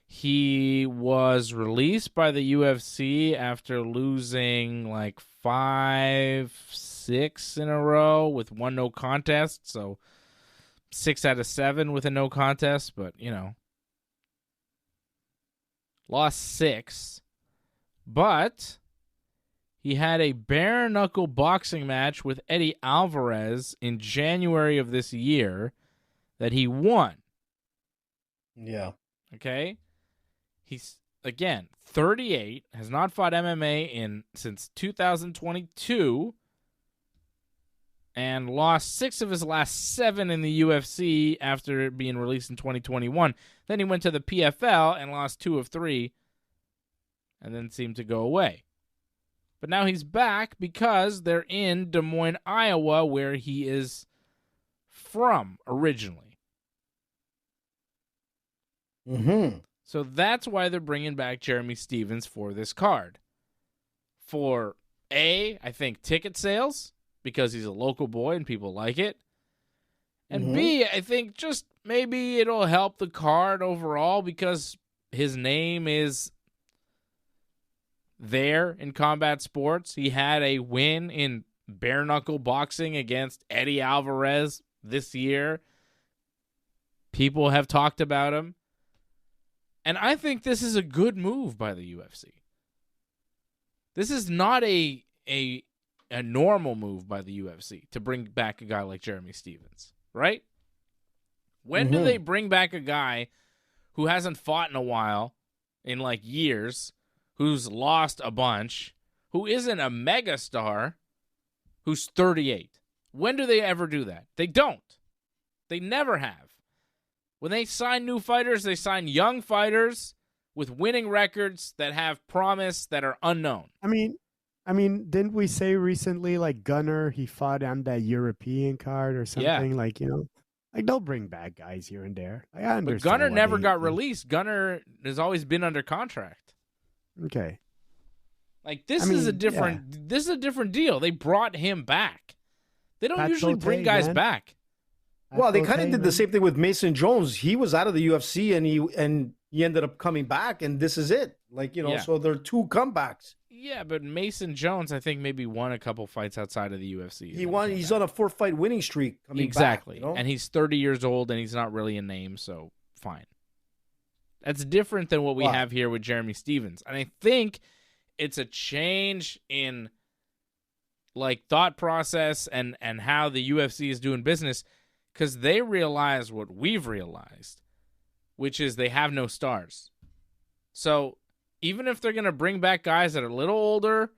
He was released by the UFC after losing like 5-6 in a row with one no contest. So 6 out of 7 with a no contest, but you know, lost 6. But he had a bare-knuckle boxing match with Eddie Alvarez in January of this year that he won. Yeah. Okay? He's, again, 38, has not fought MMA since 2022, and lost 6 of his last 7 in the UFC after being released in 2021. Then he went to the PFL and lost 2 of 3, and then seemed to go away. But now he's back because they're in Des Moines, Iowa, where he is from originally. Mm-hmm. So that's why they're bringing back Jeremy Stephens for this card. For A, I think ticket sales, because he's a local boy and people like it. And B, I think just maybe it'll help the card overall because his name is there in combat sports. He had a win in bare knuckle boxing against Eddie Alvarez this year. People have talked about him. And I think this is a good move by the UFC. This is not a normal move by the UFC to bring back a guy like Jeremy Stephens, right? When do they bring back a guy who hasn't fought in a while, in like years, who's lost a bunch, who isn't a megastar, who's 38? When do they ever do that? They don't. They never have. When they sign new fighters, they sign young fighters with winning records that have promise that are unknown. I mean, didn't we say recently, like Gunnar, he fought on that European card or something? Yeah. Like, you know, like they'll bring back guys here and there. Like, I understand. But Gunnar never got released. Gunnar has always been under contract. Okay. Like this is a different deal. They brought him back. They don't usually bring guys back. Well, they kind of did the same thing with Mason Jones. He was out of the UFC and he ended up coming back, and this is it. Like, you know, so there are 2 comebacks. Yeah, but Mason Jones, I think, maybe won a couple fights outside of the UFC. He won. He's on a 4-fight winning streak coming exactly. back. You know? And he's 30 years old, and he's not really a name, so fine. That's different than what we have here with Jeremy Stephens. And I think it's a change in like thought process and how the UFC is doing business, because they realize what we've realized, which is they have no stars. So even if they're going to bring back guys that are a little older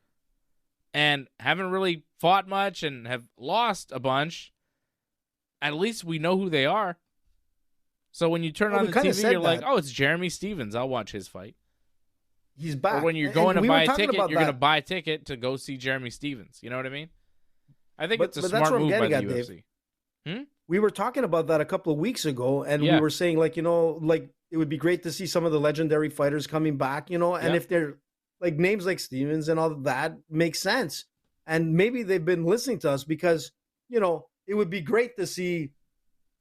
and haven't really fought much and have lost a bunch, at least we know who they are. So when you turn on the TV, you're like, oh, it's Jeremy Stephens. I'll watch his fight. He's back. Or when you're going to buy a ticket, you're going to buy a ticket to go see Jeremy Stephens. You know what I mean? I think it's a smart move by the UFC. We were talking about that a couple of weeks ago, and we were saying, like, you know, like it would be great to see some of the legendary fighters coming back, you know, and if they're like names like Stephens and all of that makes sense. And maybe they've been listening to us because, you know, it would be great to see,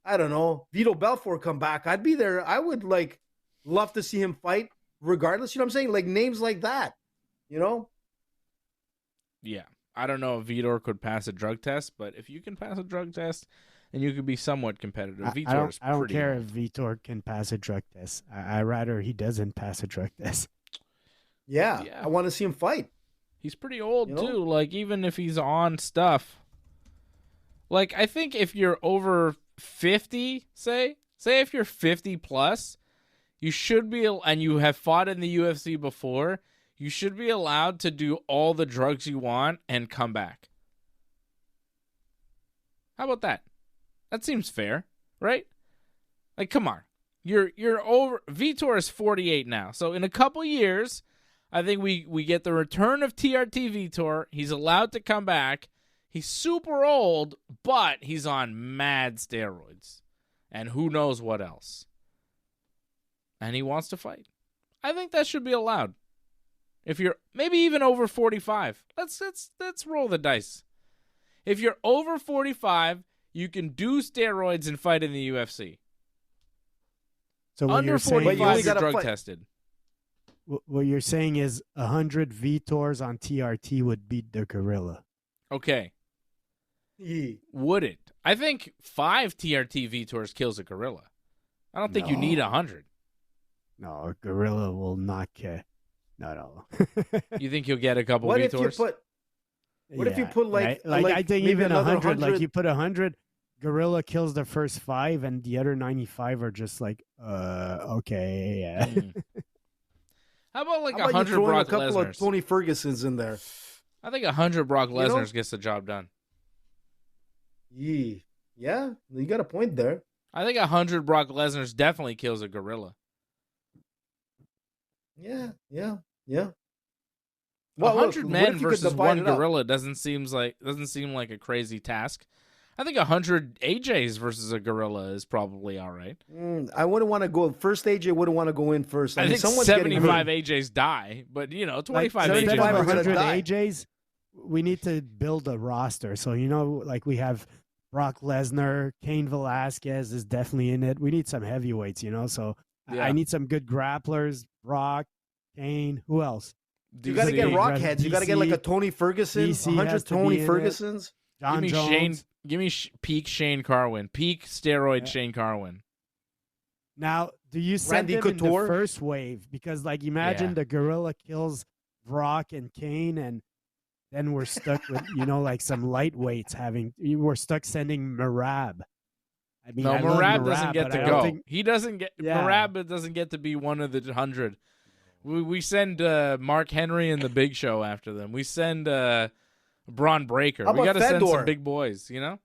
I don't know, Vito Belfort come back. I'd be there. I would like love to see him fight regardless. You know what I'm saying? Like names like that, you know? Yeah. I don't know if Vitor could pass a drug test, but if you can pass a drug test, and you could be somewhat competitive. I don't care if Vitor can pass a drug test. I rather he doesn't pass a drug test. Yeah. I want to see him fight. He's pretty old too. Like even if he's on stuff, like I think if you're over 50, say if you're 50 plus, you should be, and you have fought in the UFC before, you should be allowed to do all the drugs you want and come back. How about that? That seems fair, right? Like, come on. You're over. Vitor is 48 now. So in a couple years, I think we get the return of TRT Vitor. He's allowed to come back. He's super old, but he's on mad steroids. And who knows what else. And he wants to fight. I think that should be allowed. If you're maybe even over 45. Let's roll the dice. If you're over 45, you can do steroids and fight in the UFC. So what Under you're saying, 45, you're drug tested. what you're saying is 100 Vitors on TRT would beat the gorilla. Okay. Would it? I think 5 TRT Vitors kills a gorilla. I don't think you need 100. No, a gorilla will knock. No. You think you'll get a couple What Vitors? if you put like I think even 100, 100, like you put 100, gorilla kills the first 5, and the other 95 are just like, okay, yeah. How about like How about 100 you throw in Brock a couple Lesnar's? of Tony Fergusons in there? I think 100 Brock You know? Lesnar's gets the job done. Yeah, you got a point there. I think 100 Brock Lesnar's definitely kills a gorilla. Yeah. 100 men versus one it up? gorilla doesn't seem like a crazy task. I think 100 AJs versus a gorilla is probably all right. I wouldn't want to go first. AJ wouldn't want to go in first. I think someone's 75 AJs die, but 25 like, AJs. instead are of gonna 100 die. AJs, we need to build a roster. So like we have Brock Lesnar, Cain Velasquez is definitely in it. We need some heavyweights, So Yeah. I need some good grapplers. Brock, Cain, who else? You got to get DC. rockheads. You got to get like a Tony Ferguson, DC 100 has to Tony be in Fergusons. John Give me Jones. peak Shane Carwin, peak steroid Shane Carwin. Now, do you send Randy them in the Couture? first wave? Because, like, imagine Yeah. the gorilla kills Brock and Kane, and then we're stuck with, like some lightweights we're stuck sending Marab. I mean, No, I love Marab doesn't get but to I don't go. think- He doesn't get. Yeah. Marab doesn't get to be one of the 100. We send Mark Henry and the Big Show after them. We send Braun Breaker. How We got about to send Fedor? some big boys. You got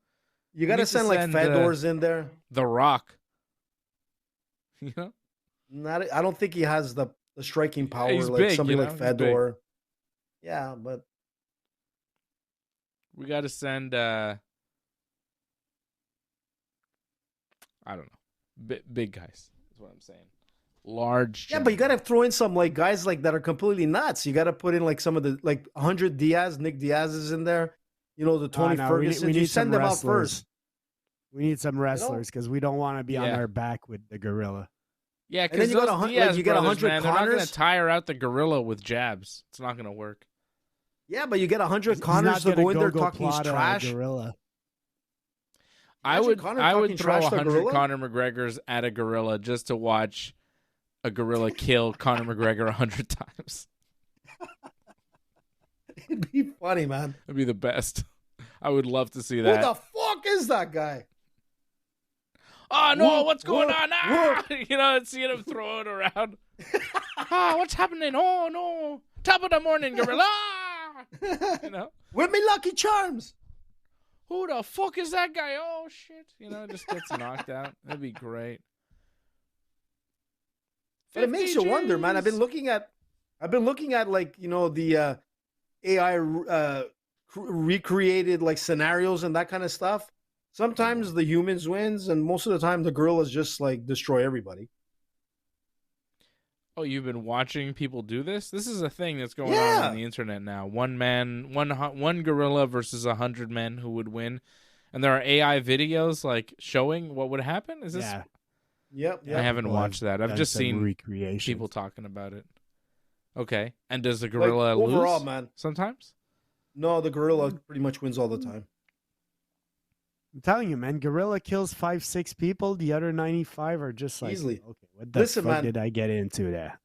We to need to send like send, Fedor's in there. The Rock. I don't think he has the striking power He's like big, somebody like he's Fedor. Yeah, but We got to send. I don't know. Big guys is what I'm saying. Large. yeah, but you got to throw in some like guys like that are completely nuts. You got to put in like some of the like 100 Diaz, Nick Diaz is in there. The Tony No, Ferguson. we You need send some them out wrestlers. first. We need some wrestlers because we don't want to be on Yeah. our back with the gorilla. Yeah, And then because you got those 100 Diaz like, you get brothers, 100 man, they're not going to Connors. tire out the gorilla with jabs. It's not going to work. Yeah, but you get 100 He's Connors not to gonna go in there go talking plot a trash. gorilla. I Imagine would Conor I talking would throw trash to a 100 gorilla? Conor McGregors at a gorilla just to watch a gorilla kill Conor McGregor 100 times. It'd be funny, man. It'd be the best. I would love to see Who that. the fuck is that guy? Oh no, Whoop, what's going whoop, on? Ah! Seeing him throw it around. What's happening? Oh no. Top of the morning, gorilla. With me Lucky Charms. Who the fuck is that guy? Oh shit. Just gets knocked out. That'd be great. But it makes you wonder, man. I've been looking at like, the AI recreated like scenarios and that kind of stuff. Sometimes the humans wins, and most of the time the gorillas just like destroy everybody. Oh, you've been watching people do this? This is a thing that's going Yeah. on the internet now. One gorilla versus 100 men who would win, and there are AI videos like showing what would happen. Is this? Yeah. Yep. I haven't People watched have that. I've done just some seen recreations. people talking about it. Okay, and does the gorilla Like, overall, lose man. sometimes? No, the gorilla pretty much wins all the time. I'm telling you, man, gorilla kills 5-6 people. The other 95 are just like, Easily. okay, what the Listen, fuck man. did I get into there?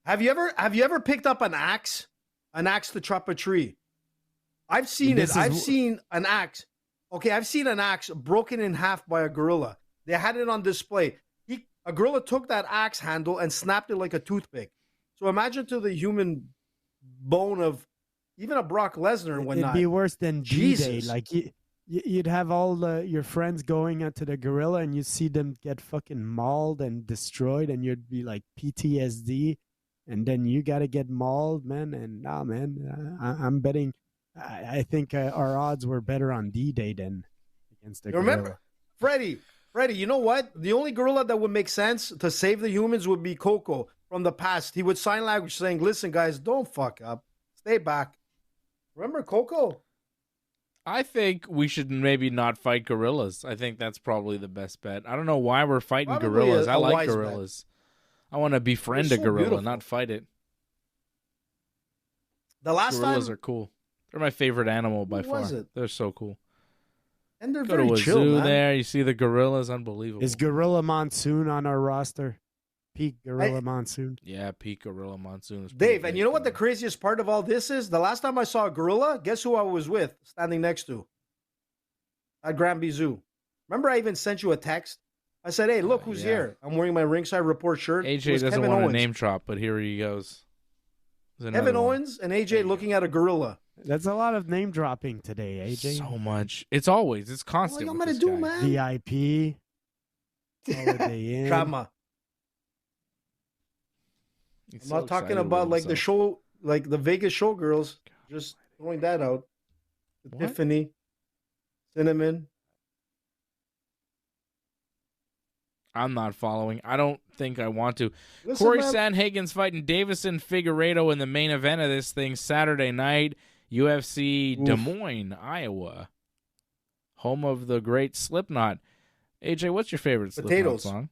Have you ever picked up an axe to chop a tree? I've seen This it. is I've wh- seen an axe. Okay, I've seen an axe broken in half by a gorilla. They had it on display. A gorilla took that axe handle and snapped it like a toothpick. So imagine to the human bone of even a Brock Lesnar and It'd whatnot. be worse than D-Day. Jesus. Like you'd have all your friends going out to the gorilla, and you see them get fucking mauled and destroyed, and you'd be like PTSD, and then you got to get mauled, man. And nah, man, I'm betting. I think our odds were better on D-Day than against the gorilla. Remember, Freddie, you know what? The only gorilla that would make sense to save the humans would be Coco from the past. He would sign language saying, listen, guys, don't fuck up. Stay back. Remember Coco? I think we should maybe not fight gorillas. I think that's probably the best bet. I don't know why we're fighting Probably gorillas. a I like wise gorillas. I want to befriend They're a so gorilla, beautiful. not fight it. The last Gorillas time, are cool. They're my favorite animal by Who far. was it? They're so cool. and they're Go very to a chill, zoo man. there. You see the gorillas. Unbelievable. Is Gorilla Monsoon on our roster? Peak Gorilla Monsoon. Yeah, peak gorilla monsoon. Is pretty Dave, and big, you know what the man. craziest part of all this is? The last time I saw a gorilla, guess who I was with, standing next to? At Granby Zoo. Remember I even sent you a text? I said, hey, look who's yeah. here. I'm wearing my Ringside Report shirt. It AJ was doesn't Kevin want Owens. to name drop, but here he goes. There's another Kevin one. Owens and AJ looking at a gorilla. That's a lot of name dropping today, AJ. So much. It's always. It's What constant. am with I this gonna do, guy. man? VIP. Holiday Inn. Drama. He's I'm so not talking excited with about like the himself. show, like the Vegas showgirls. Just throwing that out. What? Tiffany, Cinnamon. I'm not following. I don't think I want to. Listen, Cory man, Sandhagen's fighting Deiveson Figueiredo in the main event of this thing Saturday night. UFC Des Moines, Iowa. Home of the great Slipknot. AJ, what's your favorite Potatoes. Slipknot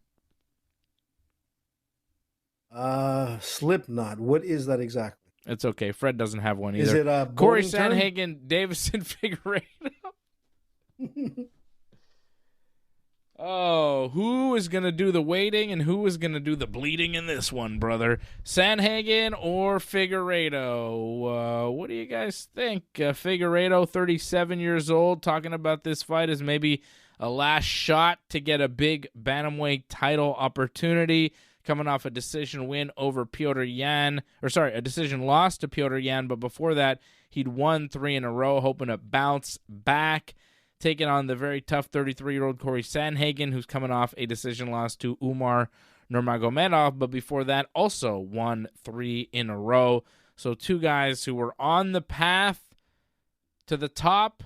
song? Slipknot. What is that exactly? It's okay. Fred doesn't have one either. Is it a Cory bowling term? Sandhagen, Deiveson Figueiredo. Oh, who is going to do the waiting and who is going to do the bleeding in this one, brother? Sandhagen or Figueiredo? What do you guys think? Figueiredo, 37 years old, talking about this fight as maybe a last shot to get a big bantamweight title opportunity, coming off a decision win over Piotr Yan, a decision loss to Piotr Yan, but before that, he'd won 3 in a row, hoping to bounce back, taking on the very tough 33-year-old Cory Sandhagen, who's coming off a decision loss to Umar Nurmagomedov, but before that also won 3 in a row. So 2 guys who were on the path to the top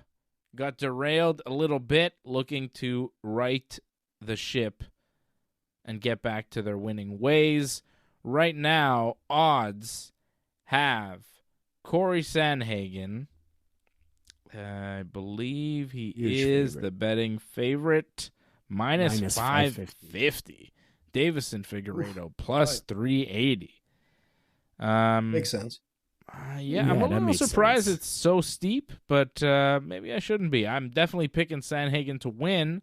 got derailed a little bit, looking to right the ship and get back to their winning ways. Right now, odds have Cory Sandhagen. I believe he Huge is favorite. the betting favorite. Minus 550. Deiveson Figueiredo plus 380. Makes sense. Yeah, Yeah, I'm a that little makes surprised sense. it's so steep, but maybe I shouldn't be. I'm definitely picking Sandhagen to win.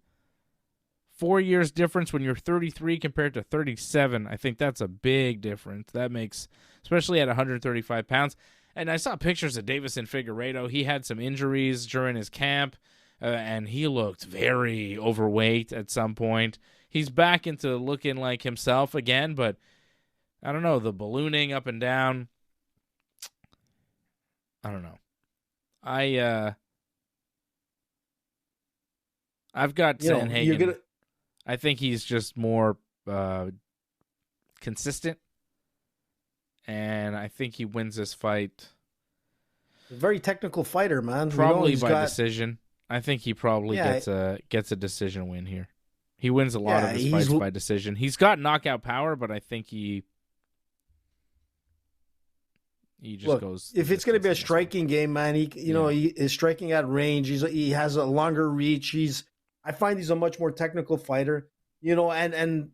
4 years difference when you're 33 compared to 37. I think that's a big difference. That makes, especially at 135 pounds. And I saw pictures of Deiveson Figueiredo. He had some injuries during his camp, and he looked very overweight at some point. He's back into looking like himself again, but I don't know, the ballooning up and down. I don't know. I've got Sandhagen. You're gonna. I think he's just more consistent, and I think he wins this fight A very technical fighter, man. probably he's by got- decision. I think he probably Yeah. gets a decision win here. He wins a lot Yeah, of his he's fights l- by decision. He's got knockout power, but I think he just Look, goes. if it's going to be a distance in this one. striking game, man, he is striking at range. He has a longer reach. I find he's a much more technical fighter. And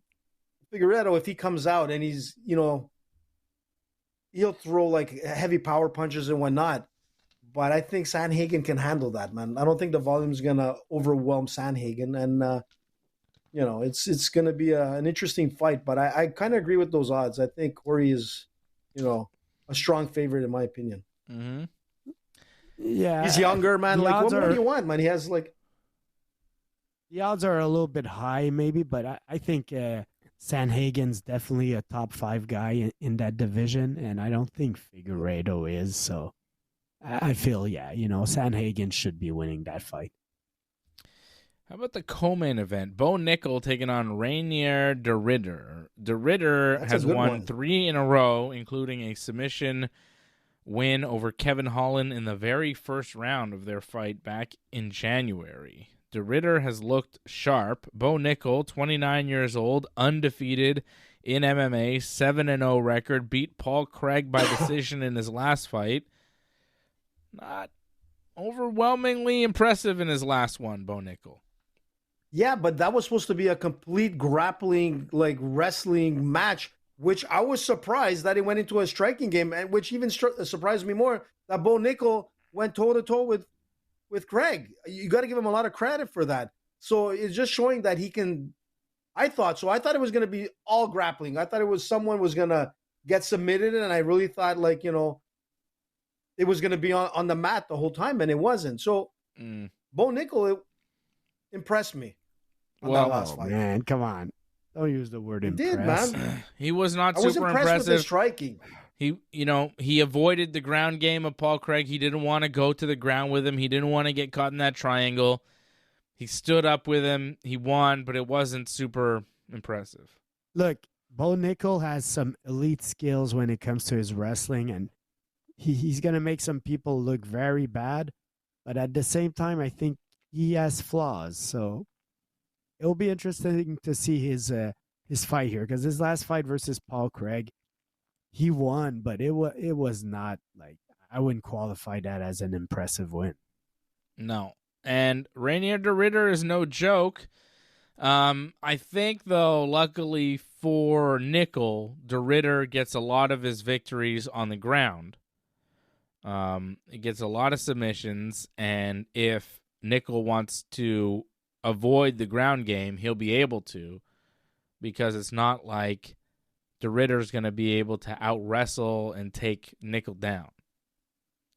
Figueiredo, if he comes out and he's he'll throw like heavy power punches and whatnot. But I think Sandhagen can handle that, man. I don't think the volume's gonna overwhelm Sandhagen, and it's gonna be an interesting fight. But I kind of agree with those odds. I think Cory is, a strong favorite in my opinion. Mhm. Yeah, He's younger, man. the Like, odds what more are- do you want, man? He has like, The odds are a little bit high, maybe, but I think Sandhagen's definitely a top 5 guy in that division, and I don't think Figueiredo is. So I feel, Sandhagen should be winning that fight. How about the co-main event? Bo Nickal taking on Reinier De Ritter. De Ritter has won 3 in a row, including a submission win over Kevin Holland in the very first round of their fight back in January. De Ritter has looked sharp. Bo Nickal, 29 years old, undefeated in MMA, 7-0 record, beat Paul Craig by decision in his last fight. Not overwhelmingly impressive in his last one, Bo Nickal. Yeah, but that was supposed to be a complete grappling, like wrestling match, which I was surprised that it went into a striking game, and which even surprised me more that Bo Nickal went toe-to-toe with Craig. You got to give him a lot of credit for that. So it's just showing that he can. I thought it was going to be all grappling. I thought it was someone was going to get submitted, and I really thought it was going to be on the mat the whole time, and it wasn't. So Bo Nickal impressed me. Well, man, come on. Don't use the word impress. He did, man. He was not I was super impressed impressive. with his striking. He avoided the ground game of Paul Craig. He didn't want to go to the ground with him. He didn't want to get caught in that triangle. He stood up with him. He won, but it wasn't super impressive. Look, Bo Nickal has some elite skills when it comes to his wrestling, and he's going to make some people look very bad. But at the same time, I think he has flaws. So it'll be interesting to see his fight here, because his last fight versus Paul Craig, he won, but it was not like, I wouldn't qualify that as an impressive win. No. And Reinier De Ritter is no joke. I think, though, luckily for Nickal, De Ritter gets a lot of his victories on the ground. He gets a lot of submissions, and if Nickal wants to avoid the ground game, he'll be able to, because it's not like De Ritter's going to be able to out-wrestle and take Nickal down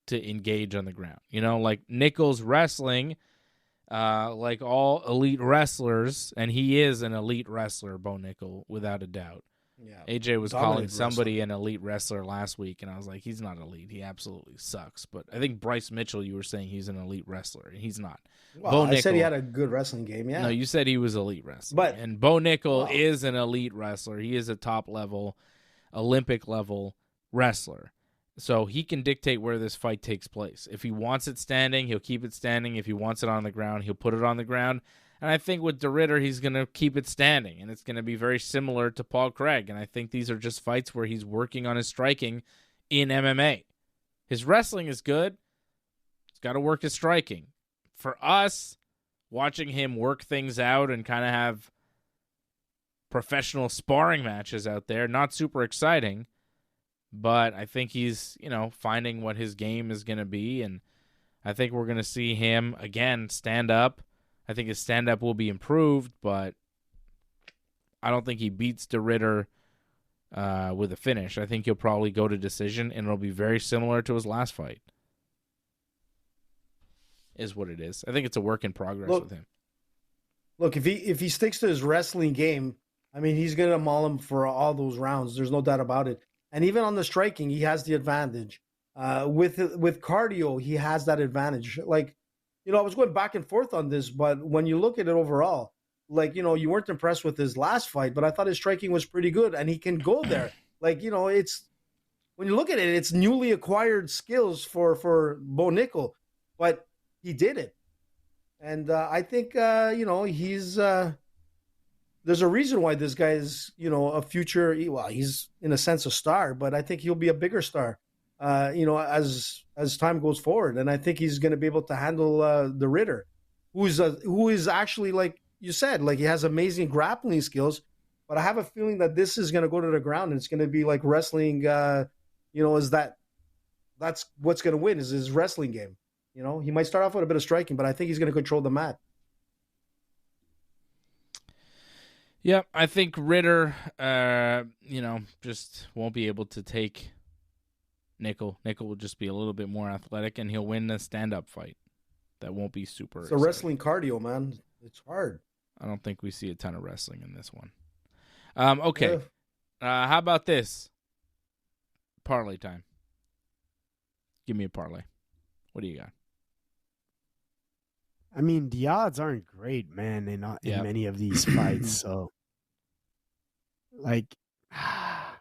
to engage on the ground. Like Nickal's wrestling, like all elite wrestlers, and he is an elite wrestler, Bo Nickal, without a doubt. Yeah, AJ was calling somebody an elite wrestler last week, and I was like, he's not elite. He absolutely sucks. But I think Bryce Mitchell, you were saying he's an elite wrestler, and he's not. Well, Bo Nickal, said he had a good wrestling game, yeah. No, you said he was elite wrestler. And Bo Nickal is an elite wrestler. He is a top-level, Olympic-level wrestler. So he can dictate where this fight takes place. If he wants it standing, he'll keep it standing. If he wants it on the ground, he'll put it on the ground. And I think with De Ritter, he's going to keep it standing, and it's going to be very similar to Paul Craig. And I think these are just fights where he's working on his striking in MMA. His wrestling is good. He's got to work his striking. For us, watching him work things out and kind of have professional sparring matches out there, not super exciting, but I think he's, finding what his game is going to be, and I think we're going to see him, again, stand up. I think his stand-up will be improved, but I don't think he beats De Ritter with a finish. I think he'll probably go to decision, and it'll be very similar to his last fight. Is what it is. I think it's a work in progress with him. Look, if he sticks to his wrestling game, I mean, he's going to maul him for all those rounds. There's no doubt about it. And even on the striking, he has the advantage. With cardio, he has that advantage. Like, I was going back and forth on this, but when you look at it overall, like, you weren't impressed with his last fight, but I thought his striking was pretty good, and he can go there. Like, it's, when you look at it, it's newly acquired skills for Bo Nickal, but he did it. And I think, he's, there's a reason why this guy is, a future, well, he's in a sense a star, but I think he'll be a bigger star, as time goes forward. And I think he's going to be able to handle De Ritter, who is actually, like you said, like, he has amazing grappling skills, but I have a feeling that this is going to go to the ground, and it's going to be like wrestling, that's what's going to win is his wrestling game. He might start off with a bit of striking, but I think he's going to control the mat. Yeah, I think Ritter, just won't be able to take Nickal. Nickal will just be a little bit more athletic, and he'll win the stand-up fight. That won't be super exciting. It's a wrestling cardio, man. It's hard. I don't think we see a ton of wrestling in this one. Okay. Yeah. How about this? Parlay time. Give me a parlay. What do you got? I mean, the odds aren't great, man, in many of these fights. So, like, I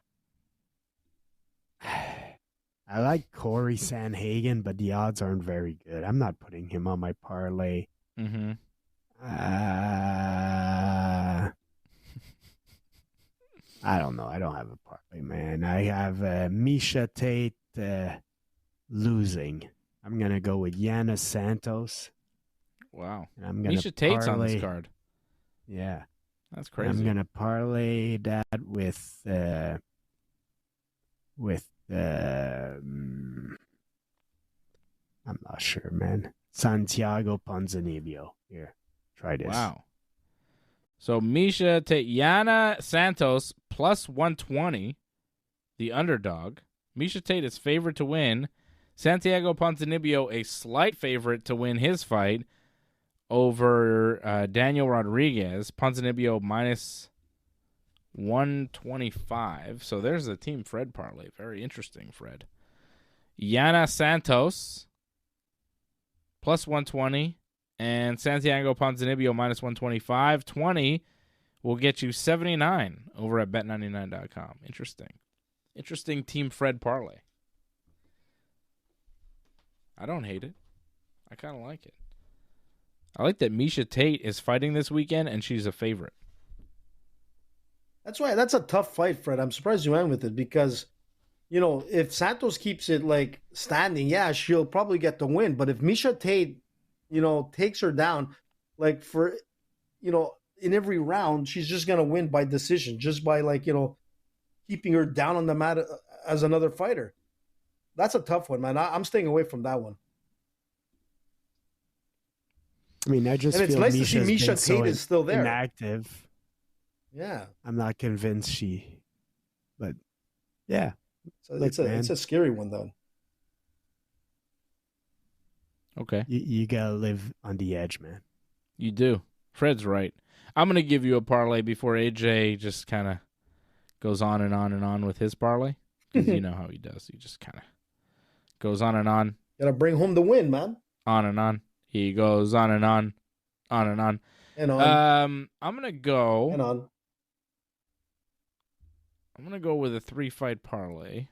like Cory Sandhagen, but the odds aren't very good. I'm not putting him on my parlay. Mm-hmm. I don't know. I don't have a parlay, man. I have Miesha Tate losing. I'm going to go with Yana Santos. Wow. I'm Miesha Tate's on this card. Yeah. That's crazy. I'm going to parlay that with I'm not sure, man. Santiago Ponzinibbio. Here, try this. Wow. So Miesha Tate, Yana Santos plus 120, the underdog. Miesha Tate is favored to win. Santiago Ponzinibbio a slight favorite to win his fight over Daniel Rodriguez. Ponzinibbio minus 125. So there's the Team Fred parlay. Very interesting, Fred. Yana Santos plus 120 and Santiago Ponzinibbio minus 125. 20 will get you 79 over at bet99.com. Interesting Team Fred parlay. I don't hate it. I kind of like it. I like that Miesha Tate is fighting this weekend and she's a favorite. That's right. That's a tough fight, Fred. I'm surprised you went with it because, if Santos keeps it like standing, yeah, she'll probably get the win. But if Miesha Tate, takes her down, like for, in every round, she's just going to win by decision, just by keeping her down on the mat as another fighter. That's a tough one, man. I'm staying away from that one. I mean, I just and it's feel nice to see Miesha Tate is still there. Inactive. Yeah. I'm not convinced but yeah. So it's a scary one, though. Okay. You got to live on the edge, man. You do. Fred's right. I'm going to give you a parlay before AJ just kind of goes on and on and on with his parlay. Because you know how he does. He just kind of goes on and on. Got to bring home the win, man. On and on. He goes on and on. On and on. And on. I'm going to go. And on. I'm going to go with a 3-fight parlay.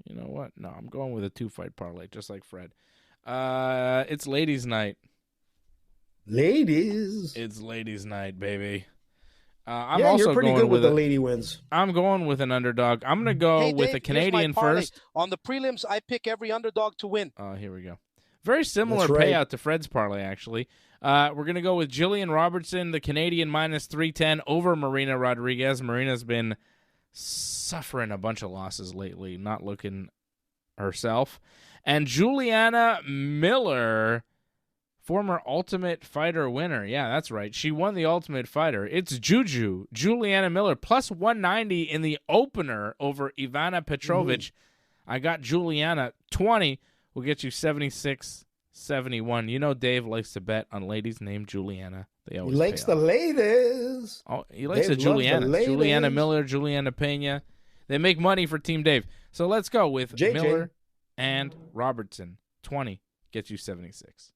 You know what? No, I'm going with a 2-fight parlay, just like Fred. It's ladies' night. Ladies. It's ladies' night, baby. You're pretty good with the lady wins. I'm going with an underdog. I'm going to go with a Canadian first. On the prelims, I pick every underdog to win. Oh, here we go. Very similar payout to Fred's parlay, actually. We're going to go with Jillian Robertson, the Canadian minus 310 over Marina Rodriguez. Marina's been suffering a bunch of losses lately, not looking herself. And Juliana Miller, former Ultimate Fighter winner. Yeah, that's right. She won the Ultimate Fighter. It's Juliana Miller, plus 190 in the opener over Ivana Petrovic. I got Juliana. 20 will get you 76-71. You know Dave likes to bet on ladies named Juliana. He likes the ladies. Oh, he likes the Juliana. Juliana Miller, Juliana Pena. They make money for Team Dave. So let's go with JJ. Miller and Robertson. 20 gets you 76.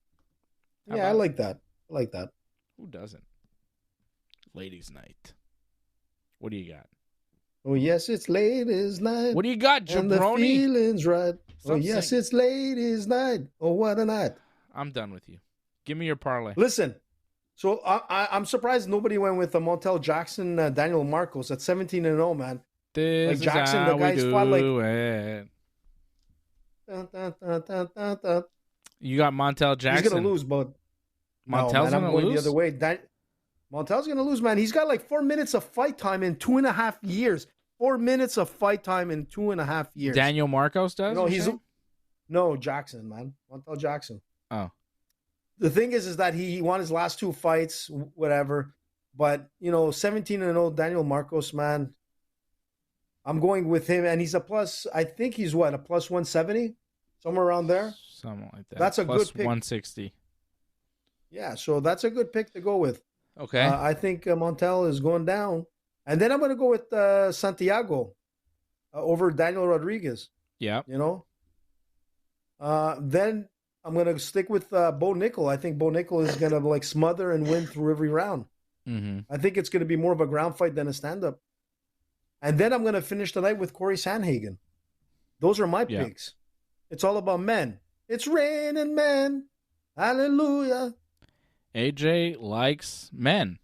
I like that. Who doesn't? Ladies' night. What do you got? Oh, yes, it's ladies' night. What do you got, Jabroni? And the feeling's right. Stop yes, saying. it's ladies' night. Oh, what a night. I'm done with you. Give me your parlay. Listen, so I'm surprised nobody went with the Montel Jackson, Daniel Marcos at 17-0, man. This like Jackson, is how the guy's we fought do like. it. You got Montel Jackson. He's gonna lose, but Montel's I'm gonna going lose the other way. Montel's gonna lose, man. He's got like 4 minutes of fight time in 2.5 years. 4 minutes of fight time in 2.5 years. Daniel Marcos does? No, Jackson, man. Montel Jackson. Oh. The thing is that he won his last 2 fights, whatever. But 17-0 Daniel Marcos, man. I'm going with him, and he's a plus. I think he's a plus 170, somewhere around there. Something like that. That's a plus good pick. 160. Yeah, so that's a good pick to go with. Okay. I think Montel is going down, and then I'm going to go with Santiago over Daniel Rodriguez. Yeah. Then I'm gonna stick with Bo Nickal. I think Bo Nickal is gonna like smother and win through every round. Mm-hmm. I think it's gonna be more of a ground fight than a stand-up. And then I'm gonna finish the night with Cory Sandhagen. Those are my picks. It's all about men. It's raining men. Hallelujah. AJ likes men.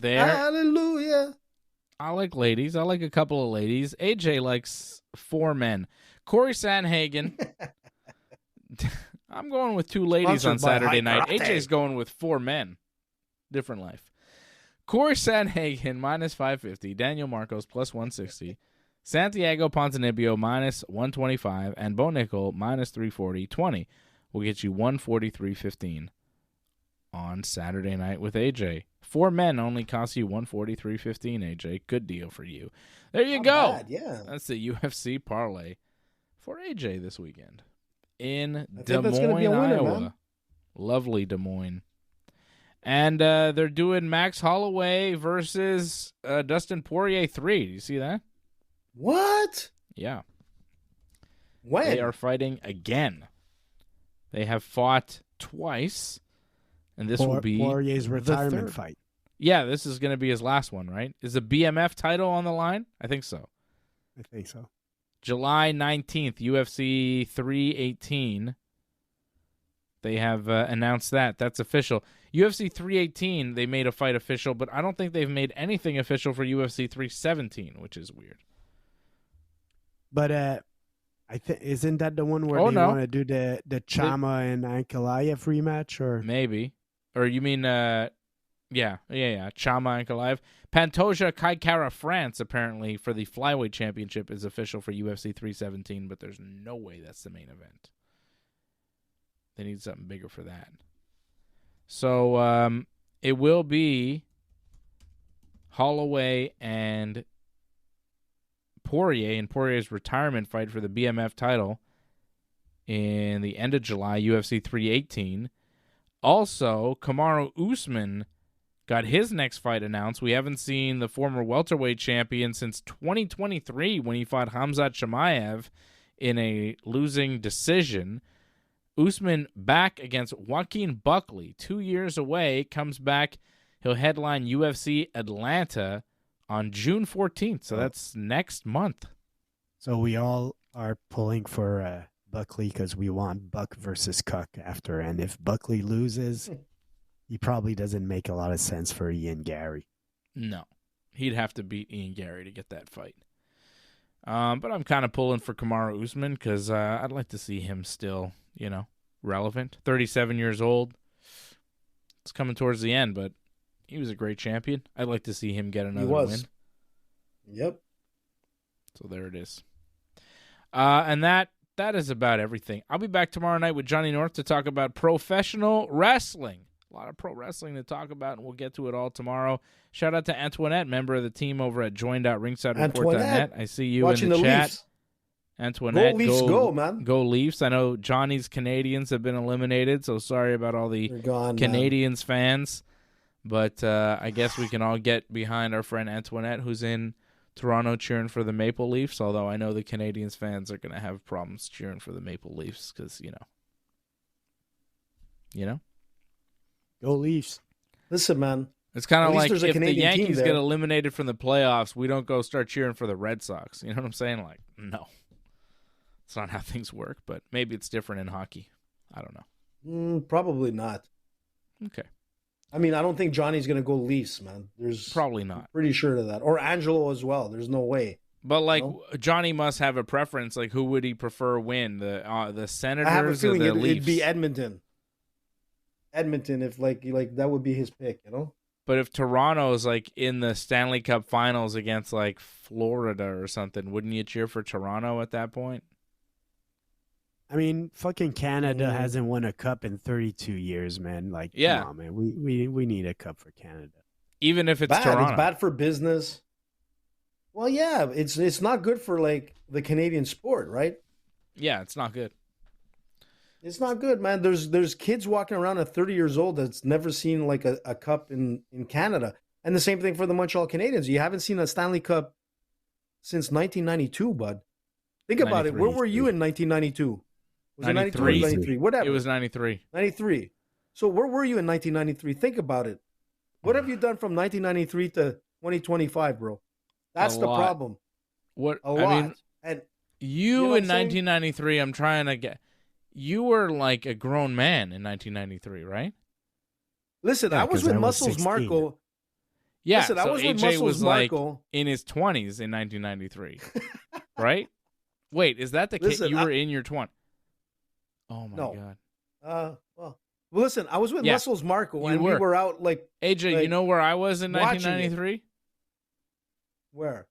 Hallelujah. I like ladies. I like a couple of ladies. AJ likes 4 men. Cory Sandhagen. I'm going with 2 ladies on Saturday night. AJ's going with 4 men. Different life. Cory Sandhagen minus 550. Daniel Marcos plus 160. Santiago Ponzinibbio minus 125. And Bo Nickal minus 340.20 will get you 143.15 on Saturday night with AJ. 4 men only cost you 143.15, AJ. Good deal for you. There you go. Bad, yeah. That's the UFC parlay for AJ this weekend in I think Des that's gonna be Moines, a winner, Iowa. man. Lovely Des Moines. And they're doing Max Holloway versus Dustin Poirier 3. Do you see that? What? Yeah. When? They are fighting again. They have fought twice, and this will be Poirier's retirement third fight. Yeah, this is going to be his last one, right? Is the BMF title on the line? I think so. I think so. July 19th, UFC 318. They have announced that. That's official. UFC 318, they made a fight official, but I don't think they've made anything official for UFC 317, which is weird. But I think isn't that the one where Oh, they no. want to do the Chama and Ankalaev rematch? Or Maybe. Or you mean, yeah. Chama Ankalaev. Pantoja Kaikara France, apparently, for the flyweight championship is official for UFC 317, but there's no way that's the main event. They need something bigger for that. So it will be Holloway and Poirier in Poirier's retirement fight for the BMF title in the end of July, UFC 318. Also, Kamaru Usman got his next fight announced. We haven't seen the former welterweight champion since 2023 when he fought Khamzat Chimaev in a losing decision. Usman back against Joaquin Buckley, 2 years away, comes back. He'll headline UFC Atlanta on June 14th, so that's next month. So we all are pulling for Buckley because we want Buck versus Cuck after. And if Buckley loses, he probably doesn't make a lot of sense for Ian Gary. No, he'd have to beat Ian Gary to get that fight. But I'm kind of pulling for Kamaru Usman because I'd like to see him still, relevant. 37 years old. It's coming towards the end, but he was a great champion. I'd like to see him get another win. Yep. So there it is. And that is about everything. I'll be back tomorrow night with Johnny North to talk about professional wrestling. A lot of pro wrestling to talk about, and we'll get to it all tomorrow. Shout out to Antoinette, member of the team over at join.ringsidereport.net. I see you watching in the chat. Leafs. Antoinette, go Leafs, go, man. Go Leafs. I know Johnny's Canadians have been eliminated, so sorry about all the Canadians fans. But I guess we can all get behind our friend Antoinette, who's in Toronto cheering for the Maple Leafs, although I know the Canadians fans are going to have problems cheering for the Maple Leafs because, Go Leafs. Listen, man. It's kind of like there's a if the Canadian team Yankees there. get eliminated from the playoffs, we don't go start cheering for the Red Sox. You know what I'm saying? Like, no. It's not how things work, but maybe it's different in hockey. I don't know. Probably not. Okay. I mean, I don't think Johnny's going to go Leafs, man. There's Probably not. I'm pretty sure of that. Or Angelo as well. There's no way. But, Johnny must have a preference. Like, who would he prefer win? The Senators I have a feeling or the Leafs? it'd be Edmonton. Edmonton, if like that would be his pick, But if Toronto's in the Stanley Cup Finals against Florida or something, wouldn't you cheer for Toronto at that point? I mean, fucking Canada hasn't won a cup in 32 years, man. Yeah. Come on, man. We need a cup for Canada. Even if it's bad. Toronto. It's bad for business. Well, yeah, it's not good for the Canadian sport, right? Yeah, it's not good. It's not good, man. There's kids walking around at 30 years old that's never seen a cup in Canada. And the same thing for the Montreal Canadiens. You haven't seen a Stanley Cup since 1992, bud. Think about 93. it. Where were you in 1992? Was it 92 or 93? 93? Whatever. It was 93. 93. So where were you in 1993? Think about it. What have you done from 1993 to 2025, bro? That's the problem. What A lot. I mean, and you know what in I'm saying? 1993, I'm trying to get. You were like a grown man in 1993, right? listen, Yeah, I was 'cause with I was Muscles 16. Marco. Yeah. Listen, so I was with AJ Muscles was like Marco. in his 20s in 1993, right? Wait, is that the case? Listen, You were in your 20s. Oh my No. god. Well, listen, I was with Yeah, Muscles Marco, you and we were. were out like AJ, you like, know where I was in watching it. 1993? where?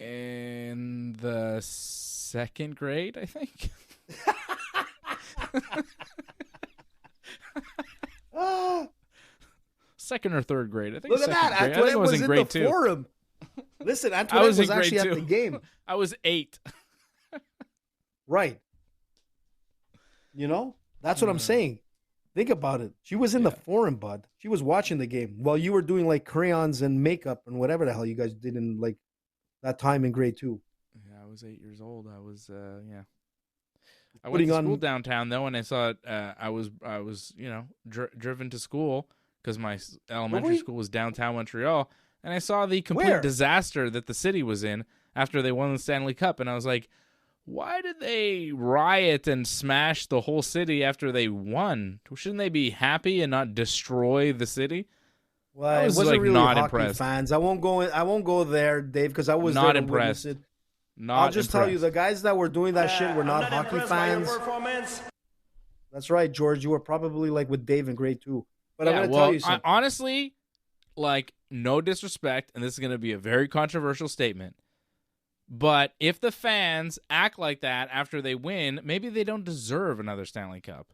In the second grade, I think. Ah, Second or third grade. I think. look at second that! grade. I think Antoinette I was was in in grade the 2. forum. Listen, I Antoinette was was in grade actually 2. at the game. I was 8. Right. You know? That's what I'm saying. Think about it. She was in the forum, bud. She was watching the game while you were doing like crayons and makeup and whatever the hell you guys did in like that time in grade 2. Yeah, I was 8 years old. I was yeah. I Putting went to school on- downtown though, and I saw it. I was driven to school because my elementary you? school was downtown Montreal, and I saw the complete Where? disaster that the city was in after they won the Stanley Cup, and I was like, why did they riot and smash the whole city after they won? Shouldn't they be happy and not destroy the city? Well, I it was, wasn't like, really not hockey impressed. fans. I won't go there, Dave, because I was Not there to impressed. witness it. Not I'll just tell you, the impressed. guys that were doing that shit were I'm not hockey impressed by your fans. performance. That's right, George. You were probably like with Dave in grade 2. But I'm Yeah, going to well, tell you something. honestly, like, no disrespect, and this is going to be a very controversial statement, but if the fans act like that after they win, maybe they don't deserve another Stanley Cup.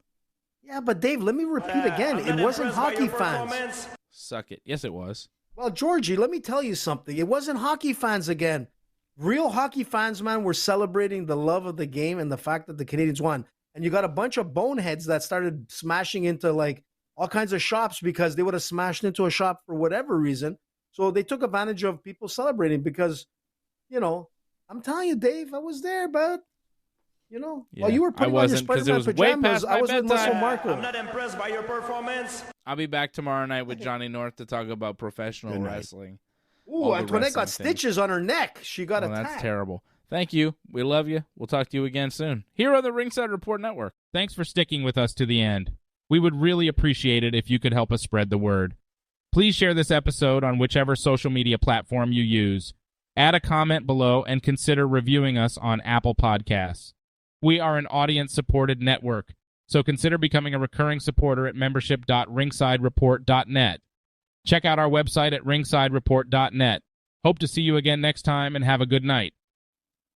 Yeah, but Dave, let me repeat again. I'm not It wasn't impressed by hockey your fans. performance. Suck it. Yes, it was. Well, Georgie, let me tell you something. It wasn't hockey fans again. Real hockey fans, man, were celebrating the love of the game and the fact that the Canadians won. And you got a bunch of boneheads that started smashing into like all kinds of shops because they would have smashed into a shop for whatever reason. So they took advantage of people celebrating because, you know, I'm telling you, Dave, I was there, but, you know, while you were putting on your wasn't, 'cause it Spider-Man was way pajamas, past I my was with Muscle bedtime. Marco. I'm not impressed by your performance. I'll be back tomorrow night with Johnny North to talk about professional Good night. wrestling. Ooh, all the Antoinette got wrestling things. stitches on her neck. She got Oh, attacked. that's terrible. Thank you. We love you. We'll talk to you again soon. Here on the Ringside Report Network. Thanks for sticking with us to the end. We would really appreciate it if you could help us spread the word. Please share this episode on whichever social media platform you use. Add a comment below and consider reviewing us on Apple Podcasts. We are an audience-supported network, so consider becoming a recurring supporter at membership.ringsidereport.net. Check out our website at ringsidereport.net. Hope to see you again next time, and have a good night.